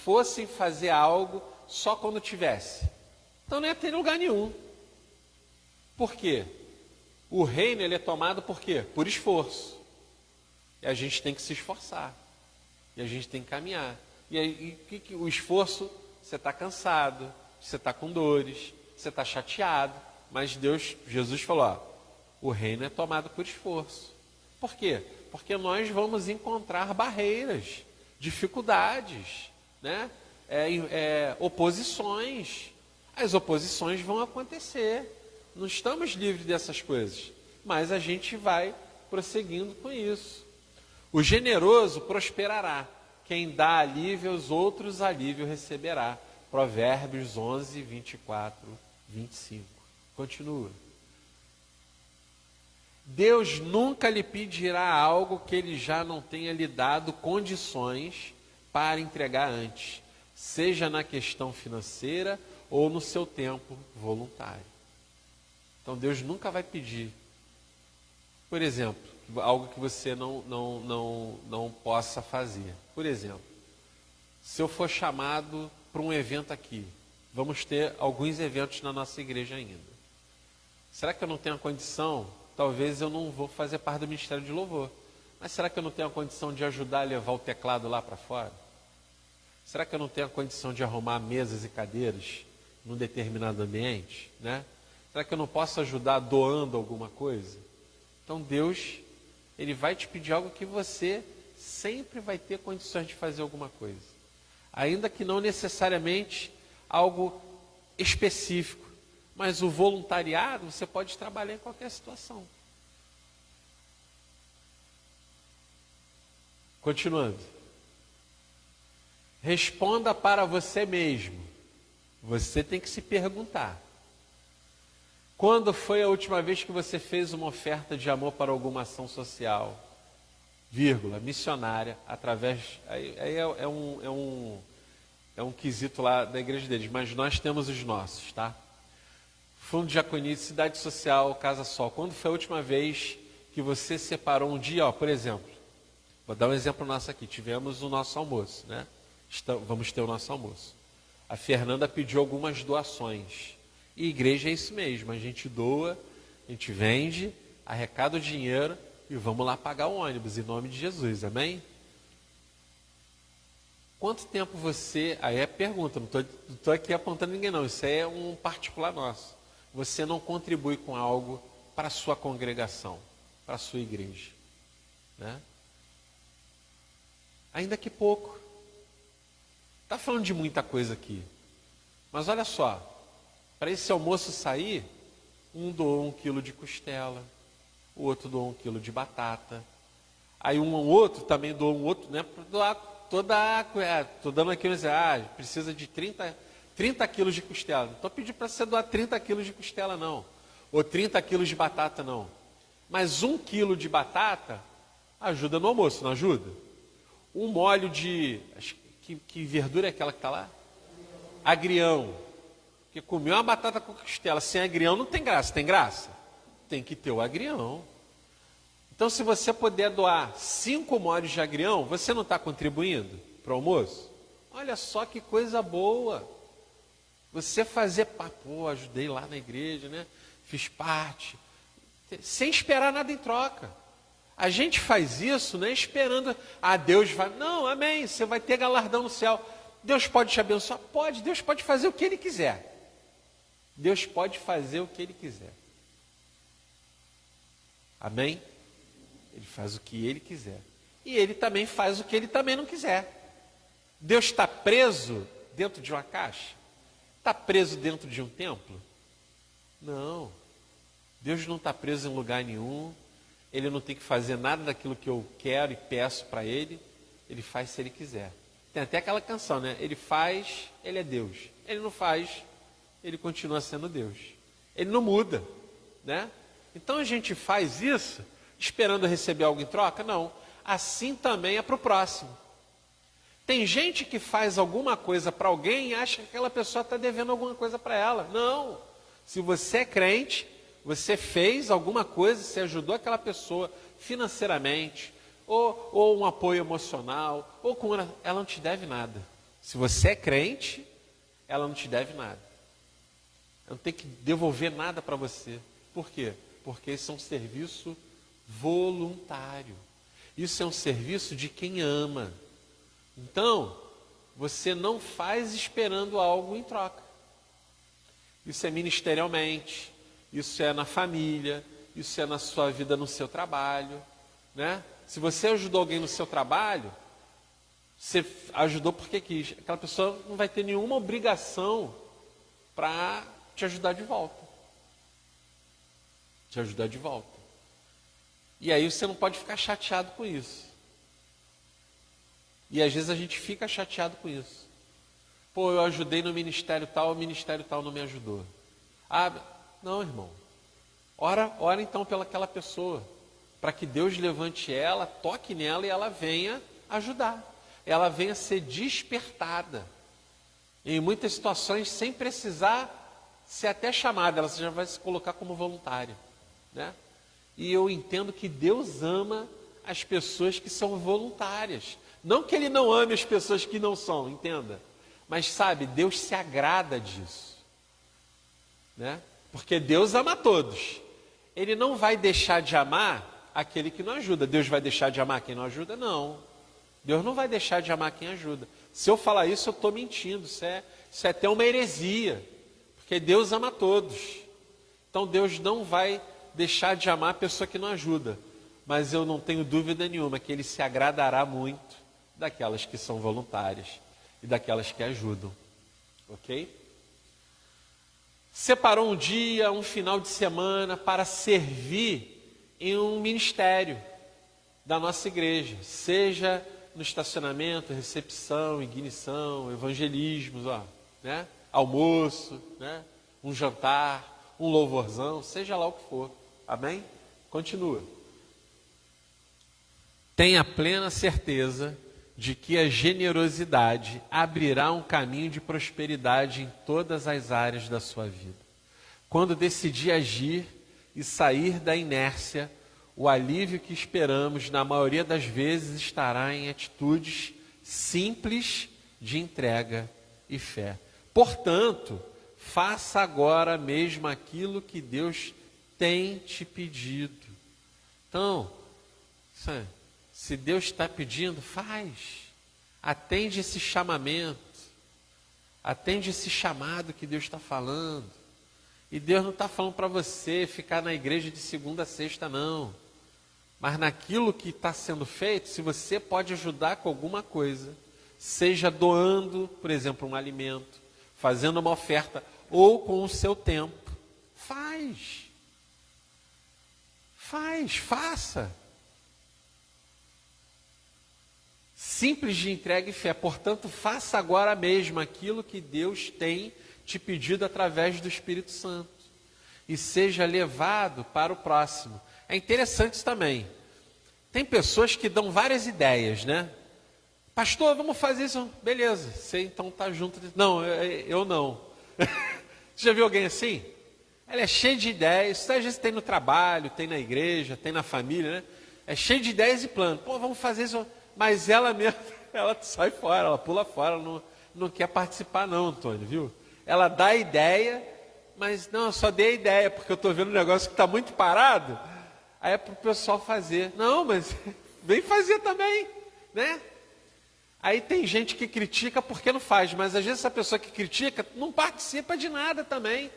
[SPEAKER 3] fossem fazer algo só quando tivesse. Então não ia ter lugar nenhum. Por quê? O reino ele é tomado por quê? Por esforço. E a gente tem que se esforçar. E a gente tem que caminhar. E aí, o esforço, você está cansado, você está com dores, você está chateado. Mas Jesus falou, o reino é tomado por esforço. Por quê? Porque nós vamos encontrar barreiras, dificuldades, né? Oposições. As oposições vão acontecer. Não estamos livres dessas coisas, mas a gente vai prosseguindo com isso. O generoso prosperará. Quem dá alívio aos outros, alívio receberá. Provérbios 11, 24, 25. Continua. Deus nunca lhe pedirá algo que Ele já não tenha lhe dado condições para entregar antes, seja na questão financeira ou no seu tempo voluntário. Então Deus nunca vai pedir, por exemplo, algo que você não possa fazer. Por exemplo, se eu for chamado para um evento aqui, vamos ter alguns eventos na nossa igreja ainda. Será que eu não tenho a condição? Talvez eu não vou fazer parte do ministério de louvor. Mas será que eu não tenho a condição de ajudar a levar o teclado lá para fora? Será que eu não tenho a condição de arrumar mesas e cadeiras num determinado ambiente, né? Será que eu não posso ajudar doando alguma coisa? Então Deus, Ele vai te pedir algo que você sempre vai ter condições de fazer alguma coisa. Ainda que não necessariamente algo específico, mas o voluntariado você pode trabalhar em qualquer situação. Continuando. Responda para você mesmo. Você tem que se perguntar. Quando foi a última vez que você fez uma oferta de amor para alguma ação social, vírgula, missionária, através... Aí é um quesito lá da igreja deles, mas nós temos os nossos, tá? Fundo de Diaconia, Cidade Social, Casa Sol. Quando foi a última vez que você separou um dia, por exemplo, vou dar um exemplo nosso aqui, tivemos o nosso almoço, né? Vamos ter o nosso almoço. A Fernanda pediu algumas doações. E igreja é isso mesmo, a gente doa, a gente vende, arrecada o dinheiro e vamos lá pagar o ônibus, em nome de Jesus, amém? Quanto tempo você... Aí é pergunta, não estou aqui apontando ninguém não, isso aí é um particular nosso. Você não contribui com algo para a sua congregação, para a sua igreja, né? Ainda que pouco. Está falando de muita coisa aqui. Mas olha só, para esse almoço sair, um doou 1 quilo de costela, o outro doou 1 quilo de batata. Aí um outro também doou um outro, né? Para doar toda a... Estou dando aqui, precisa de 30 quilos de costela. Não estou pedindo para você doar 30 quilos de costela, não. Ou 30 quilos de batata, não. Mas 1 quilo de batata ajuda no almoço, não ajuda? Um molho de... Que verdura é aquela que está lá? Agrião. Porque comer uma batata com costela sem agrião não tem graça. Tem graça? Tem que ter o agrião. Então, se você puder doar 5 molhos de agrião, você não está contribuindo para o almoço? Olha só que coisa boa. Você fazer, ajudei lá na igreja, né? Fiz parte. Sem esperar nada em troca. A gente faz isso, né, esperando, Deus vai... Não, amém, você vai ter galardão no céu. Deus pode te abençoar? Pode, Deus pode fazer o que Ele quiser. Deus pode fazer o que Ele quiser. Amém? Ele faz o que Ele quiser. E Ele também faz o que Ele também não quiser. Deus está preso dentro de uma caixa? Está preso dentro de um templo? Não. Deus não está preso em lugar nenhum. Ele não tem que fazer nada daquilo que eu quero e peço para Ele. Ele faz se Ele quiser. Tem até aquela canção, né? Ele faz, Ele é Deus. Ele não faz, Ele continua sendo Deus. Ele não muda, né? Então a gente faz isso esperando receber algo em troca? Não. Assim também é para o próximo. Tem gente que faz alguma coisa para alguém e acha que aquela pessoa está devendo alguma coisa para ela. Não. Se você é crente, você fez alguma coisa, você ajudou aquela pessoa financeiramente, ou um apoio emocional, ela não te deve nada. Se você é crente, ela não te deve nada. Ela não tem que devolver nada para você. Por quê? Porque isso é um serviço voluntário. Isso é um serviço de quem ama. Então, você não faz esperando algo em troca. Isso é ministerialmente, isso é na família, isso é na sua vida, no seu trabalho, né? Se você ajudou alguém no seu trabalho, você ajudou porque quis. Aquela pessoa não vai ter nenhuma obrigação para te ajudar de volta. Te ajudar de volta. E aí você não pode ficar chateado com isso. E às vezes a gente fica chateado com isso. Pô, eu ajudei no ministério tal, o ministério tal não me ajudou. Não, irmão. Ora então pelaquela pessoa, para que Deus levante ela, toque nela e ela venha ajudar. Ela venha ser despertada. Em muitas situações, sem precisar se é até chamada, ela já vai se colocar como voluntária, né? E eu entendo que Deus ama as pessoas que são voluntárias. Não que Ele não ame as pessoas que não são, entenda. Mas sabe, Deus se agrada disso, né? Porque Deus ama todos. Ele não vai deixar de amar aquele que não ajuda. Deus vai deixar de amar quem não ajuda? Não. Deus não vai deixar de amar quem ajuda. Se eu falar isso, eu estou mentindo. Isso é até uma heresia. Porque Deus ama todos. Então Deus não vai deixar de amar a pessoa que não ajuda. Mas eu não tenho dúvida nenhuma que Ele se agradará muito daquelas que são voluntárias e daquelas que ajudam. Ok? Separou um dia, um final de semana para servir em um ministério da nossa igreja, seja no estacionamento, recepção, ignição, evangelismos, né? Almoço, né? Um jantar, um louvorzão, seja lá o que for. Amém? Continua. Tenha plena certeza de que a generosidade abrirá um caminho de prosperidade em todas as áreas da sua vida. Quando decidir agir e sair da inércia, o alívio que esperamos, na maioria das vezes, estará em atitudes simples de entrega e fé. Portanto, faça agora mesmo aquilo que Deus tem te pedido. Então, se Deus está pedindo, faz. Atende esse chamamento. Atende esse chamado que Deus está falando. E Deus não está falando para você ficar na igreja de segunda a sexta, não. Mas naquilo que está sendo feito, se você pode ajudar com alguma coisa, seja doando, por exemplo, um alimento, fazendo uma oferta, ou com o seu tempo, faça. Simples de entrega e fé. Portanto, faça agora mesmo aquilo que Deus tem te pedido através do Espírito Santo. E seja levado para o próximo. É interessante isso também. Tem pessoas que dão várias ideias, né? Pastor, vamos fazer isso. Beleza, você então está junto. Não, eu não. Você já viu alguém assim? Ela é cheia de ideias. Isso às vezes tem no trabalho, tem na igreja, tem na família, né? É cheia de ideias e planos. Pô, vamos fazer isso. Mas ela mesmo, ela sai fora, ela pula fora, não quer participar não, Antônio, viu? Ela dá a ideia, mas não, eu só dei a ideia, porque eu estou vendo um negócio que está muito parado, aí é para o pessoal fazer. Não, mas vem fazer também, né? Aí tem gente que critica porque não faz, mas às vezes essa pessoa que critica não participa de nada também,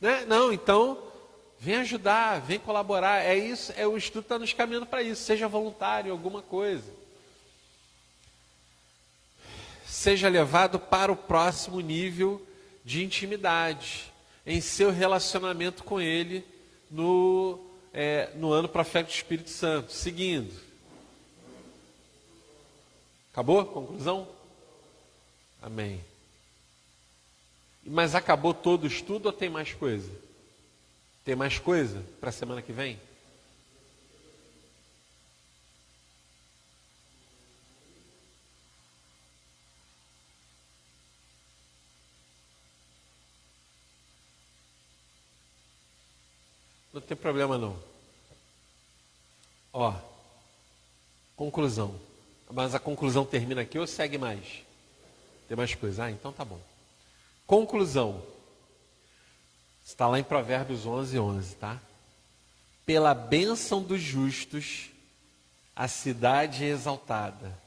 [SPEAKER 3] né? Não, então, vem ajudar, vem colaborar, é isso, o Instituto está nos caminhando para isso, seja voluntário, alguma coisa. Seja levado para o próximo nível de intimidade, em seu relacionamento com Ele, no ano profético do Espírito Santo. Seguindo. Acabou? Conclusão? Amém. Mas acabou todo o estudo ou tem mais coisa? Tem mais coisa para a semana que vem? Não tem problema não. Conclusão. Mas a conclusão termina aqui ou segue mais? Tem mais coisa? Então tá bom. Conclusão. Está lá em Provérbios 11:11, tá? Pela bênção dos justos, a cidade é exaltada,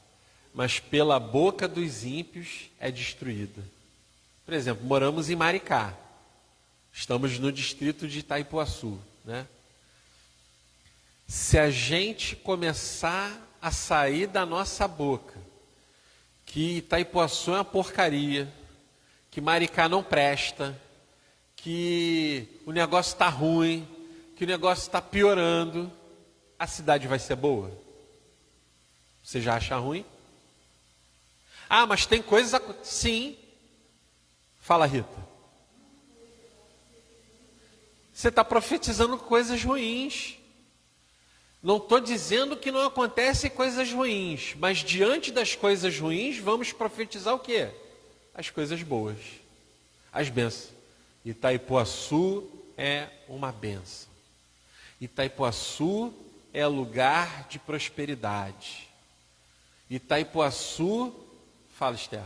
[SPEAKER 3] mas pela boca dos ímpios é destruída. Por exemplo, moramos em Maricá. Estamos no distrito de Itaipuaçu, né? Se a gente começar a sair da nossa boca que Itaipuaçu é uma porcaria, que Maricá não presta, que o negócio está ruim, que o negócio está piorando, a cidade vai ser boa? Você já acha ruim? Ah, mas tem coisas... Sim. Fala, Rita. Você está profetizando coisas ruins. Não estou dizendo que não acontecem coisas ruins, mas diante das coisas ruins, vamos profetizar o quê? As coisas boas, as bênçãos. Itaipuaçu é uma bênção. Itaipuaçu é lugar de prosperidade. Itaipuaçu, fala, Esther.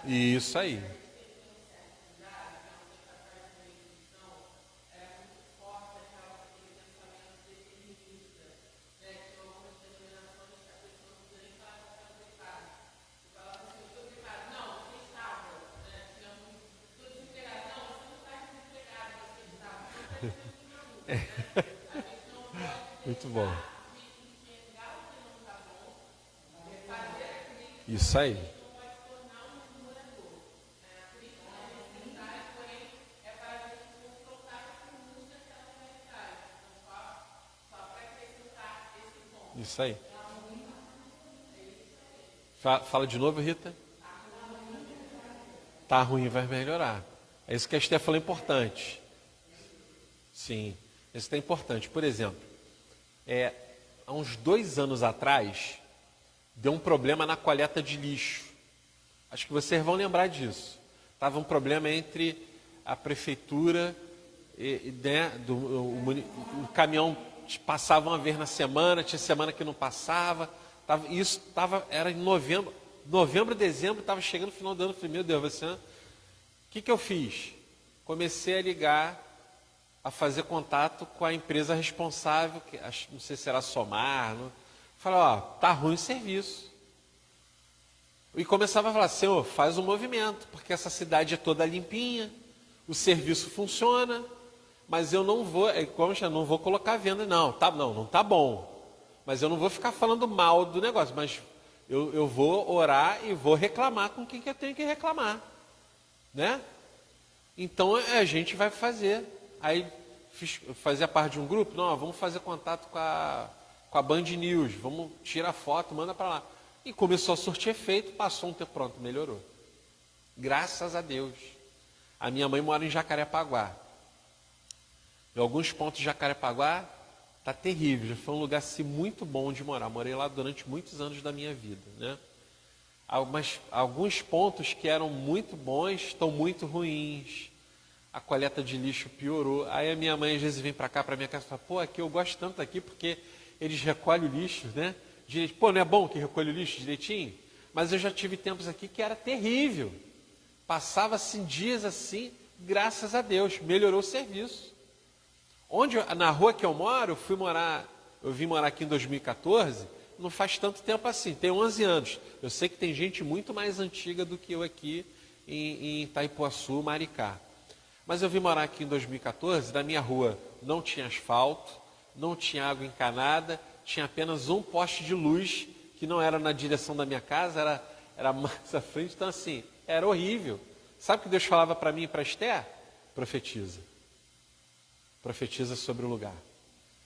[SPEAKER 3] Isso aí. Muito bom. Isso aí. Isso aí. Fala de novo, Rita. Tá ruim, vai melhorar. É isso que a Esther falou, importante. Sim, isso é importante. Por exemplo, há uns 2 anos atrás, deu um problema na coleta de lixo. Acho que vocês vão lembrar disso. Estava um problema entre a prefeitura e o caminhão passava uma vez na semana, tinha semana que não passava. Era em novembro, dezembro, estava chegando no final do ano. Eu falei, meu Deus, o que eu fiz? Comecei a ligar, a fazer contato com a empresa responsável, que não sei se era Somar. Falei, tá ruim o serviço. E começava a falar, Senhor, faz um movimento, porque essa cidade é toda limpinha, o serviço funciona, mas eu não vou, como já não vou colocar venda, não tá bom, mas eu não vou ficar falando mal do negócio, mas eu vou orar e vou reclamar com quem que eu tenho que reclamar, né? Então a gente vai fazer. Aí fazia parte de um grupo, não, vamos fazer contato com a Band News, vamos tirar foto, manda para lá. E começou a surtir efeito, passou um tempo, pronto, melhorou. Graças a Deus. A minha mãe mora em Jacarepaguá. Em alguns pontos de Jacarepaguá está terrível, já foi um lugar assim, muito bom de morar. Morei lá durante muitos anos da minha vida, né? Alguns pontos que eram muito bons estão muito ruins. A coleta de lixo piorou. Aí a minha mãe às vezes vem para cá, para minha casa, e fala, pô, aqui eu gosto tanto aqui porque eles recolhem o lixo, né? Pô, não é bom que recolhe o lixo direitinho? Mas eu já tive tempos aqui que era terrível. Passava-se dias assim, graças a Deus, melhorou o serviço. Na rua que eu moro, eu vim morar aqui em 2014, não faz tanto tempo assim, tem 11 anos. Eu sei que tem gente muito mais antiga do que eu aqui em Itaipuaçu, Maricá. Mas eu vim morar aqui em 2014, na minha rua não tinha asfalto, não tinha água encanada, tinha apenas um poste de luz, que não era na direção da minha casa, era mais à frente, então assim, era horrível. Sabe o que Deus falava para mim e para Esther? Profetiza. Profetiza sobre o lugar.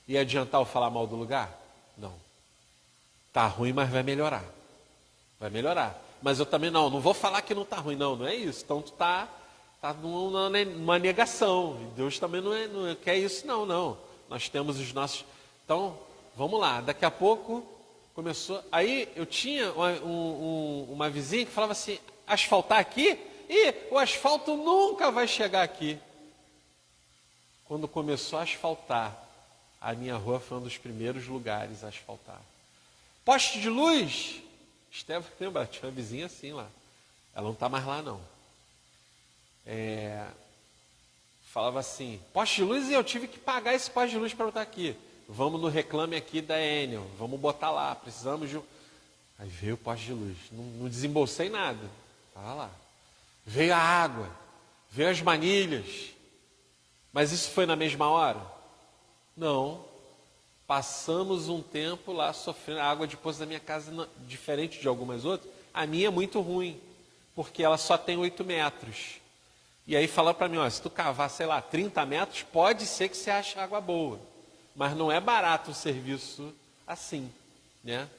[SPEAKER 3] Ia adiantar eu falar mal do lugar? Não. Tá ruim, mas vai melhorar. Vai melhorar. Mas eu também não vou falar que não tá ruim, não é isso. Então tu tá numa negação. E Deus também não quer isso, não. Nós temos os nossos... Então, vamos lá. Daqui a pouco começou... Aí eu tinha uma vizinha que falava assim, asfaltar aqui? O asfalto nunca vai chegar aqui. Quando começou a asfaltar, a minha rua foi um dos primeiros lugares a asfaltar. Poste de luz? Estevão, lembra? Tinha uma vizinha assim lá. Ela não está mais lá, não. Falava assim, poste de luz, e eu tive que pagar esse poste de luz para botar aqui. Vamos no reclame aqui da Enel, vamos botar lá, precisamos de um... Aí veio o poste de luz, não desembolsei nada, estava lá. Veio a água, veio as manilhas, mas isso foi na mesma hora? Não. Passamos um tempo lá sofrendo. A água de poço da minha casa, diferente de algumas outras, a minha é muito ruim, porque ela só tem 8 metros. E aí falaram para mim, se tu cavar, 30 metros, pode ser que você ache água boa. Mas não é barato o serviço assim, né?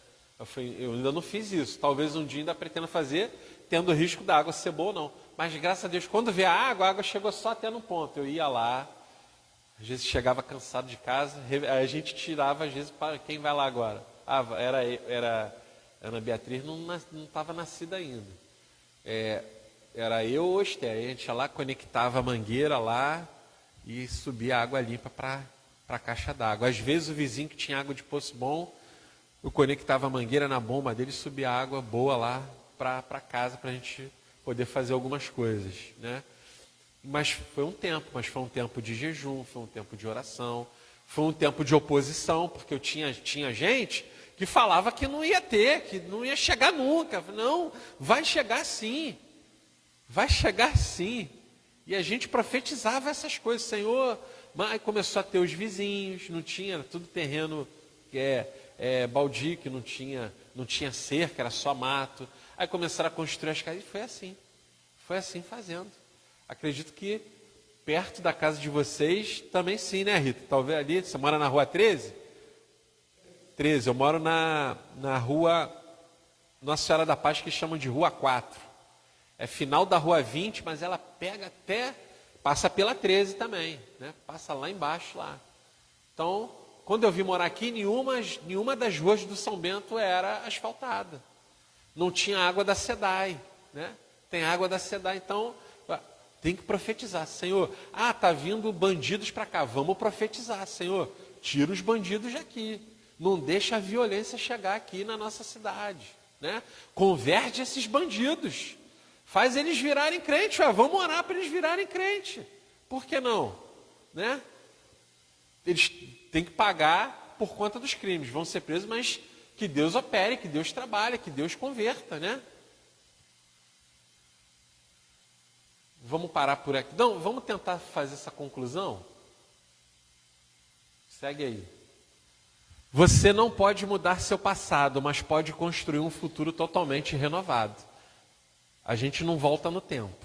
[SPEAKER 3] Eu ainda não fiz isso. Talvez um dia ainda pretenda fazer, tendo o risco da água ser boa ou não. Mas graças a Deus, quando veio a água chegou só até no ponto. Eu ia lá, às vezes chegava cansado de casa, a gente tirava, às vezes, para quem vai lá agora? Era Ana Beatriz, não estava nascida ainda. Era eu ou Esther. A gente ia lá, conectava a mangueira lá e subia a água limpa para a caixa d'água. Às vezes o vizinho que tinha água de poço bom, eu conectava a mangueira na bomba dele e subia água boa lá para casa, para a gente poder fazer algumas coisas, né? Mas foi um tempo de jejum, foi um tempo de oração, foi um tempo de oposição, porque eu tinha gente que falava que não ia ter, que não ia chegar nunca. Não, vai chegar sim, vai chegar sim. E a gente profetizava essas coisas, Senhor, mas começou a ter os vizinhos, não tinha, era tudo terreno baldio, que não tinha cerca, era só mato. Aí começaram a construir as casas e foi assim fazendo. Acredito que perto da casa de vocês também sim, né, Rita? Talvez ali, você mora na rua 13? 13, eu moro na rua Nossa Senhora da Paz, que chamam de rua 4. É final da rua 20, mas ela passa pela 13 também, né? Passa lá embaixo lá. Então, quando eu vim morar aqui, nenhuma das ruas do São Bento era asfaltada. Não tinha água da SEDAI, né? Tem água da SEDAI, então tem que profetizar. Senhor, tá vindo bandidos para cá, vamos profetizar. Senhor, tira os bandidos daqui. Não deixa a violência chegar aqui na nossa cidade, né? Converte esses bandidos. Faz eles virarem crente. Vamos orar para eles virarem crente. Por que não? Né? Eles têm que pagar por conta dos crimes. Vão ser presos, mas que Deus opere, que Deus trabalhe, que Deus converta, né? Vamos parar por aqui. Não, vamos tentar fazer essa conclusão? Segue aí. Você não pode mudar seu passado, mas pode construir um futuro totalmente renovado. A gente não volta no tempo.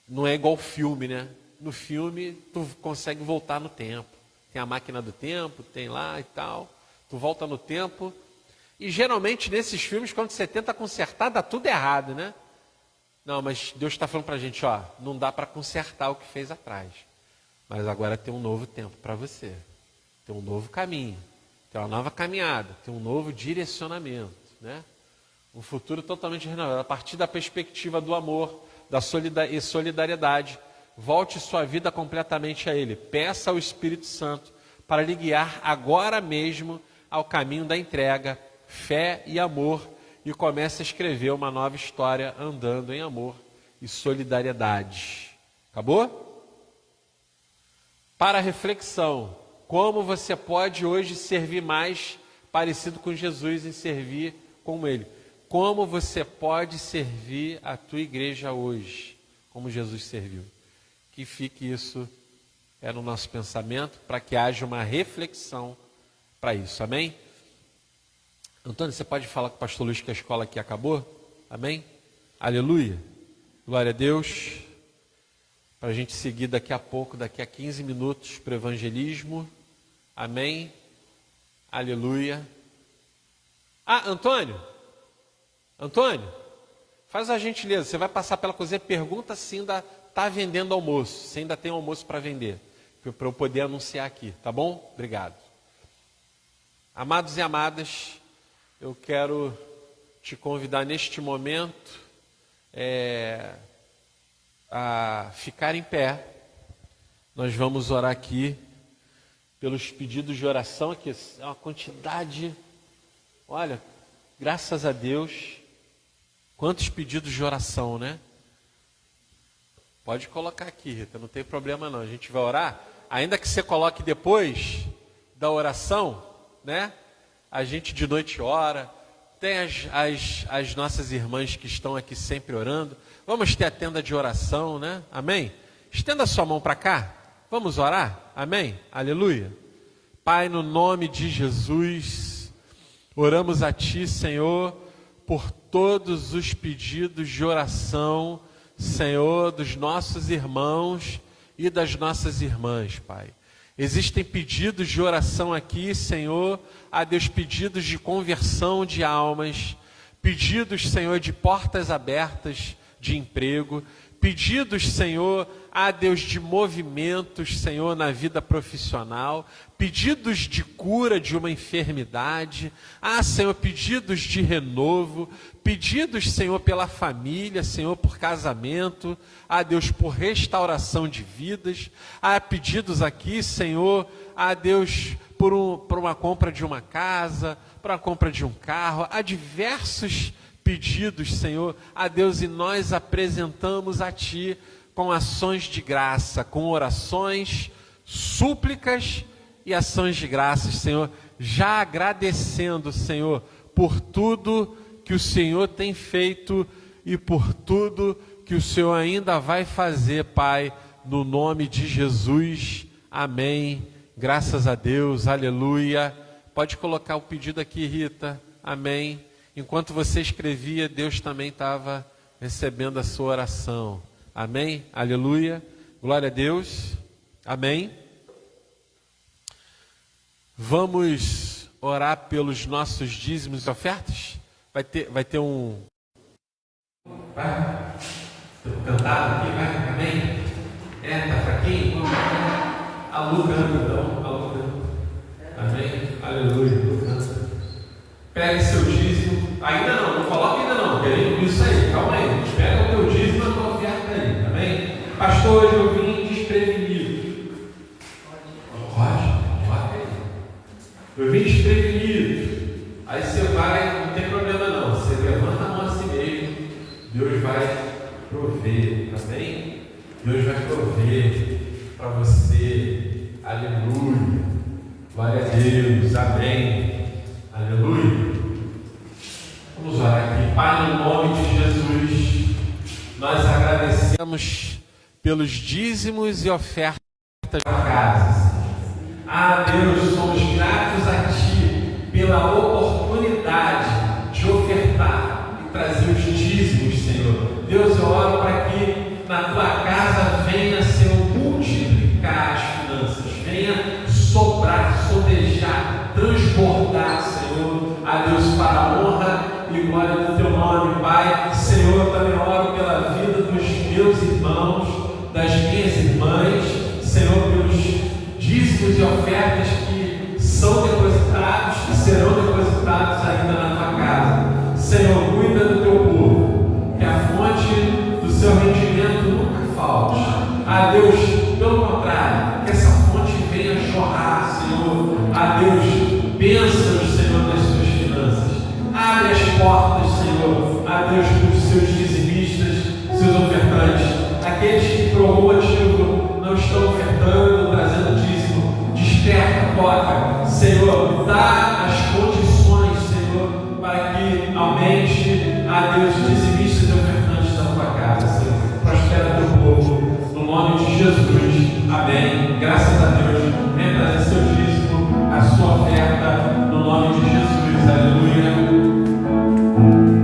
[SPEAKER 3] Não é igual filme, né? No filme, tu consegue voltar no tempo. Tem a máquina do tempo, tem lá e tal. Tu volta no tempo. E geralmente nesses filmes, quando você tenta consertar, dá tudo errado, né? Não, mas Deus está falando para a gente, não dá para consertar o que fez atrás. Mas agora tem um novo tempo para você. Tem um novo caminho. Tem uma nova caminhada. Tem um novo direcionamento, né? Um futuro totalmente renovado. A partir da perspectiva do amor, da solidariedade. Volte sua vida completamente a Ele. Peça ao Espírito Santo para lhe guiar agora mesmo ao caminho da entrega, fé e amor. E comece a escrever uma nova história andando em amor e solidariedade. Acabou? Para a reflexão, como você pode hoje servir mais parecido com Jesus em servir como Ele? Como você pode servir a tua igreja hoje, como Jesus serviu? Que fique isso no nosso pensamento, para que haja uma reflexão para isso, amém? Antônio, você pode falar com o pastor Luiz que a escola aqui acabou? Amém? Aleluia. Glória a Deus. Para a gente seguir daqui a pouco, daqui a 15 minutos para o evangelismo. Amém? Aleluia. Antônio, faz a gentileza, você vai passar pela cozinha, pergunta se ainda está vendendo almoço, se ainda tem almoço para vender, para eu poder anunciar aqui, tá bom? Obrigado. Amados e amadas, eu quero te convidar neste momento a ficar em pé. Nós vamos orar aqui pelos pedidos de oração, aqui é uma quantidade, olha, graças a Deus, quantos pedidos de oração, né? Pode colocar aqui, Rita, não tem problema não, a gente vai orar, ainda que você coloque depois da oração, né? A gente de noite ora, tem as nossas irmãs que estão aqui sempre orando, vamos ter a tenda de oração, né? Amém? Estenda sua mão para cá, vamos orar? Amém? Aleluia. Pai, no nome de Jesus, oramos a Ti, Senhor, por todos os pedidos de oração, Senhor, dos nossos irmãos e das nossas irmãs, Pai. Existem pedidos de oração aqui, Senhor, a Deus, pedidos de conversão de almas, pedidos, Senhor, de portas abertas de emprego, pedidos, Senhor, Deus, de movimentos, Senhor, na vida profissional, pedidos de cura de uma enfermidade, Senhor, pedidos de renovo, pedidos, Senhor, pela família, Senhor, por casamento, Deus, por restauração de vidas, pedidos aqui, Senhor, Deus, por uma compra de uma casa, por uma compra de um carro, há diversos pedidos, Senhor, Deus, e nós apresentamos a Ti com ações de graça, com orações, súplicas e ações de graças, Senhor, já agradecendo, Senhor, por tudo que o Senhor tem feito e por tudo que o Senhor ainda vai fazer, Pai, no nome de Jesus, amém, graças a Deus, aleluia. Pode colocar o pedido aqui, Rita, amém. Enquanto você escrevia, Deus também estava recebendo a sua oração. Amém? Aleluia. Glória a Deus. Amém. Vamos orar pelos nossos dízimos e ofertas? Vai ter um... Vai? Cantado aqui, vai? Amém? Tá fraquinho? A Lu canta então. A Lu canta. Amém? Aleluia. Lu canta. Pegue seu dízimo. Ainda não coloca ainda não. Querido, isso aí, calma aí. Pega o teu dízimo e a tua oferta aí. Amém? Pastor, hoje eu vim desprevenido. Pode. Eu vim desprevenido. Aí você vai, não tem problema não. Você levanta a mão assim mesmo. Deus vai prover. Amém? Deus vai prover para você. Aleluia. Glória a Deus. Amém. Aleluia. Vamos orar aqui. Pai, no nome de Jesus, nós agradecemos pelos dízimos e ofertas da casa. Deus, somos gratos a Ti pela oportunidade de ofertar e trazer os dízimos, Senhor. Deus, eu oro para que na Tua casa venha, Senhor, multiplicar as finanças, venha sobrar, sobejar, transbordar, Senhor, Deus, para a honra e glória do Teu nome, Pai. Senhor, eu também oro pela vida dos meus irmãos, das minhas irmãs, Senhor, pelos dízimos e ofertas que são depositados, que serão depositados ainda na Tua casa. Senhor, cuida do Teu povo, que a fonte do seu rendimento nunca falte. Deus, pelo contrário, que essa fonte venha jorrar, Senhor. Deus, bênçãos, Senhor, nas suas finanças. Abre as portas, Senhor, Deus, para os seus dizimistas, seus ofertantes, aqueles que por algum motivo não estão ofertando, trazendo dízimo. Desperta, toca, Senhor, dá as condições, Senhor, para que aumente, Deus, dizimistas e ofertantes da Tua casa, Senhor. Prospera Teu povo, no nome de Jesus, amém. Graças a Deus, venha trazer seu dízimo, a sua oferta, no nome de Jesus, aleluia.
[SPEAKER 2] Thank you.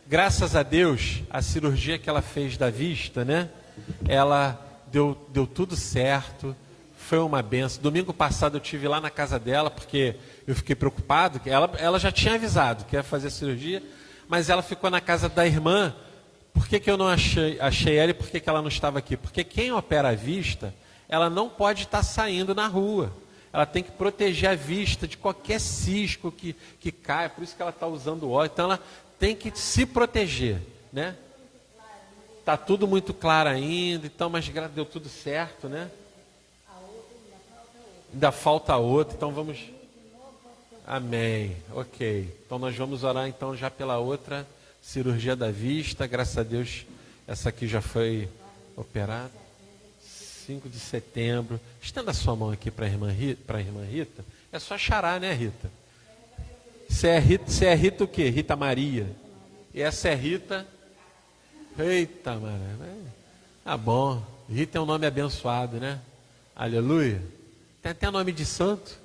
[SPEAKER 3] Graças a Deus, a cirurgia que ela fez da vista, né? Ela deu tudo certo, foi uma benção. Domingo passado eu estive lá na casa dela, porque eu fiquei preocupado, que ela já tinha avisado que ia fazer a cirurgia, mas ela ficou na casa da irmã. Por que eu não achei ela e por que ela não estava aqui? Porque quem opera a vista, ela não pode estar saindo na rua. Ela tem que proteger a vista de qualquer cisco que caia, por isso que ela está usando óleo. Então ela tem que se proteger, né? Está tudo muito claro ainda, então, mas deu tudo certo, né? Ainda falta outra, então vamos... Amém, ok. Então nós vamos orar então já pela outra cirurgia da vista. Graças a Deus, essa aqui já foi operada. 5 de setembro. Estenda a sua mão aqui para a irmã Rita. É só charar, né, Rita? Você é Rita o quê? Rita Maria. E essa é Rita... Eita, mano. Tá bom. Rita é um nome abençoado, né? Aleluia. Tem até nome de santo.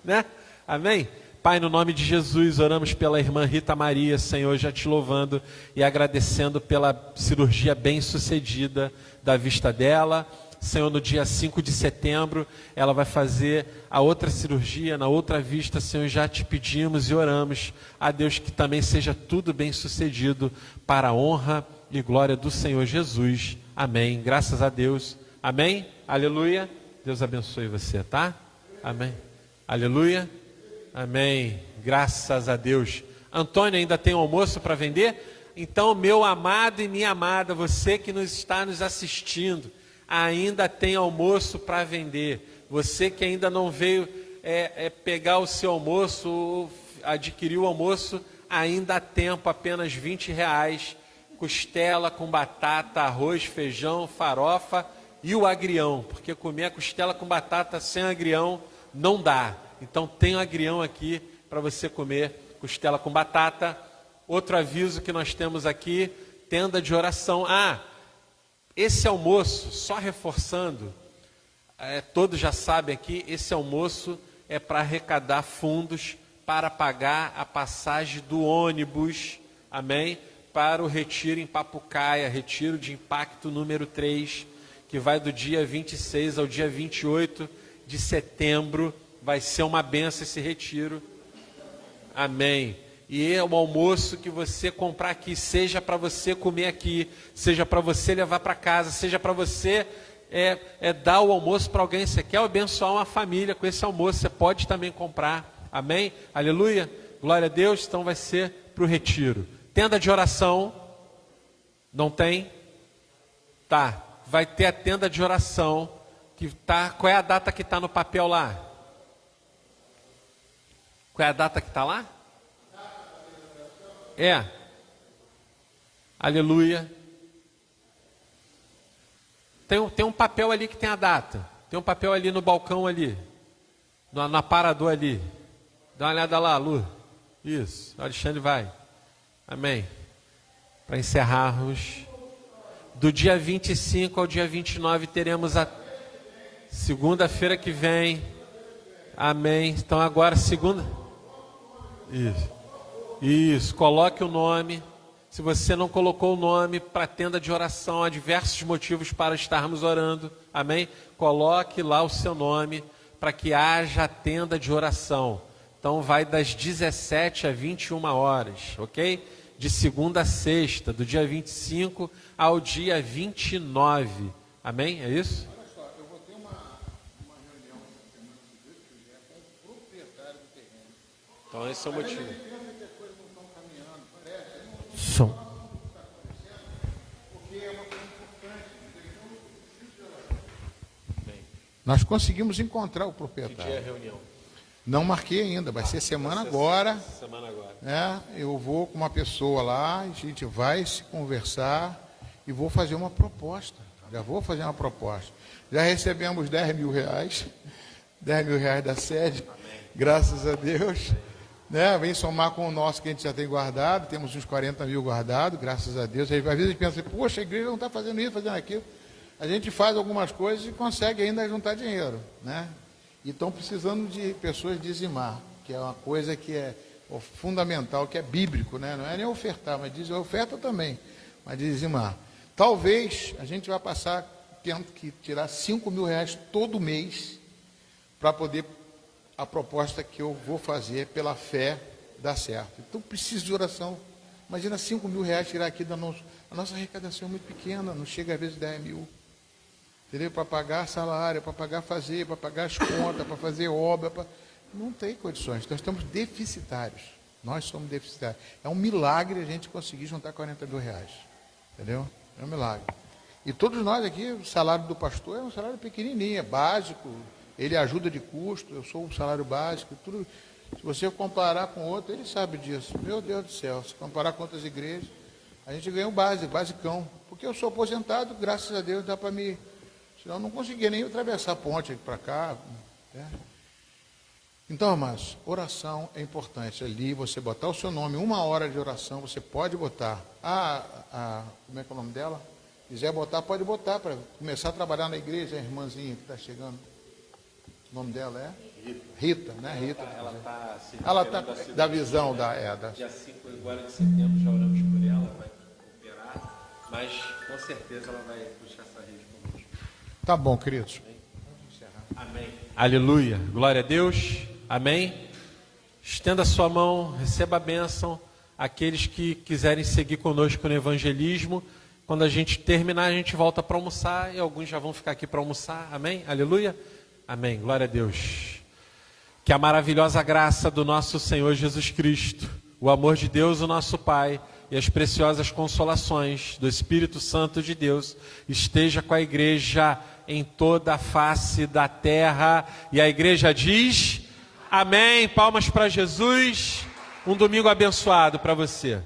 [SPEAKER 3] Né? Amém? Pai, no nome de Jesus, oramos pela irmã Rita Maria, Senhor, já te louvando e agradecendo pela cirurgia bem-sucedida da vista dela. Senhor, no dia 5 de setembro, ela vai fazer a outra cirurgia, na outra vista. Senhor, já te pedimos e oramos a Deus que também seja tudo bem sucedido para a honra e glória do Senhor Jesus. Amém. Graças a Deus. Amém. Aleluia. Deus abençoe você, tá? Amém. Aleluia. Amém. Graças a Deus. Antônio, ainda tem almoço para vender? Então, meu amado e minha amada, você que está nos assistindo, ainda tem almoço para vender. Você que ainda não veio pegar o seu almoço, ou adquirir o almoço, ainda há tempo, apenas R$20. Costela com batata, arroz, feijão, farofa e o agrião. Porque comer a costela com batata sem agrião não dá. Então tem um agrião aqui para você comer costela com batata. Outro aviso que nós temos aqui, tenda de oração. Esse almoço, só reforçando, todos já sabem aqui, esse almoço é para arrecadar fundos para pagar a passagem do ônibus, amém? Para o retiro em Papucaia, retiro de impacto número 3, que vai do dia 26 ao dia 28 de setembro, vai ser uma benção esse retiro, amém? E é um almoço que você comprar aqui, seja para você comer aqui, seja para você levar para casa, seja para você dar o almoço para alguém. Você quer abençoar uma família com esse almoço, você pode também comprar. Amém? Aleluia? Glória a Deus. Então vai ser para o retiro. Tenda de oração. Não tem? Tá. Vai ter a tenda de oração. Qual é a data que está no papel lá? Qual é a data que está lá? Aleluia. Tem um papel ali que tem a data. Tem um papel ali no balcão ali. No aparador ali. Dá uma olhada lá, Lu. Isso. O Alexandre vai. Amém. Para encerrarmos. Do dia 25 ao dia 29 teremos a segunda-feira que vem. Amém. Então agora segunda. Isso, coloque o nome. Se você não colocou o nome para a tenda de oração, há diversos motivos para estarmos orando, amém? Coloque lá o seu nome para que haja a tenda de oração. Então vai das 17 a 21 horas, ok? De segunda a sexta, do dia 25 ao dia 29, amém? É isso?
[SPEAKER 1] Olha só, eu vou ter uma reunião semana que já é com o proprietário do terreno.
[SPEAKER 3] Então esse é o motivo.
[SPEAKER 2] Som.
[SPEAKER 1] Nós conseguimos encontrar o
[SPEAKER 3] Que dia é a
[SPEAKER 1] proprietário.
[SPEAKER 3] reunião?
[SPEAKER 1] Não marquei ainda, vai ser semana agora.
[SPEAKER 3] Semana agora.
[SPEAKER 1] Eu vou com uma pessoa lá, a gente vai se conversar e vou fazer uma proposta. Já vou fazer uma proposta. Já recebemos R$10.000, R$10.000 da sede, graças a Deus. Vem somar com o nosso que a gente já tem guardado, temos uns 40.000 guardados, graças a Deus. Aí, às vezes a gente pensa assim, poxa, a igreja não está fazendo isso, fazendo aquilo. A gente faz algumas coisas e consegue ainda juntar dinheiro, E estão precisando de pessoas dizimar, que é uma coisa que fundamental, que é bíblico, né? Não é nem ofertar, mas diz oferta também, mas dizimar. Talvez a gente vai passar tendo que tirar 5 mil reais todo mês para poder a proposta que eu vou fazer pela fé dar certo. Então preciso de oração. Imagina 5 mil reais tirar aqui da nossa. A nossa arrecadação é muito pequena, não chega às vezes 10 mil. Entendeu? Para pagar salário, para pagar fazer, para pagar as contas, para fazer obra. Não tem condições. Nós estamos deficitários. Nós somos deficitários. É um milagre a gente conseguir juntar 40 mil reais. Entendeu? É um milagre. E todos nós aqui, o salário do pastor é um salário pequenininho, é básico. Ele ajuda de custo, eu sou um salário básico, tudo. Se você comparar com outro, ele sabe disso. Meu Deus do céu, se comparar com outras igrejas, a gente ganha o basicão. Porque eu sou aposentado, graças a Deus dá para me... Senão eu não conseguia nem atravessar a ponte aqui para cá. Né? Então, amados, oração é importante. Ali você botar o seu nome, 1 hora de oração, você pode botar. Como é que é o nome dela? Se quiser botar, pode botar para começar a trabalhar na igreja, a irmãzinha que está chegando. O nome dela é? Rita, né? Rita. Ela está da visão da...
[SPEAKER 3] Dia 5 agora de setembro, já oramos por ela, vai operar, mas com certeza ela vai puxar essa rede conosco.
[SPEAKER 1] Tá bom, queridos.
[SPEAKER 3] Amém. Aleluia. Glória a Deus. Amém. Estenda a sua mão, receba a bênção. Aqueles que quiserem seguir conosco no evangelismo, quando a gente terminar, a gente volta para almoçar e alguns já vão ficar aqui para almoçar. Amém? Aleluia. Amém. Glória a Deus. Que a maravilhosa graça do nosso Senhor Jesus Cristo, o amor de Deus, o nosso Pai, e as preciosas consolações do Espírito Santo de Deus esteja com a igreja em toda a face da terra. E a igreja diz: amém. Palmas para Jesus. Um domingo abençoado para você.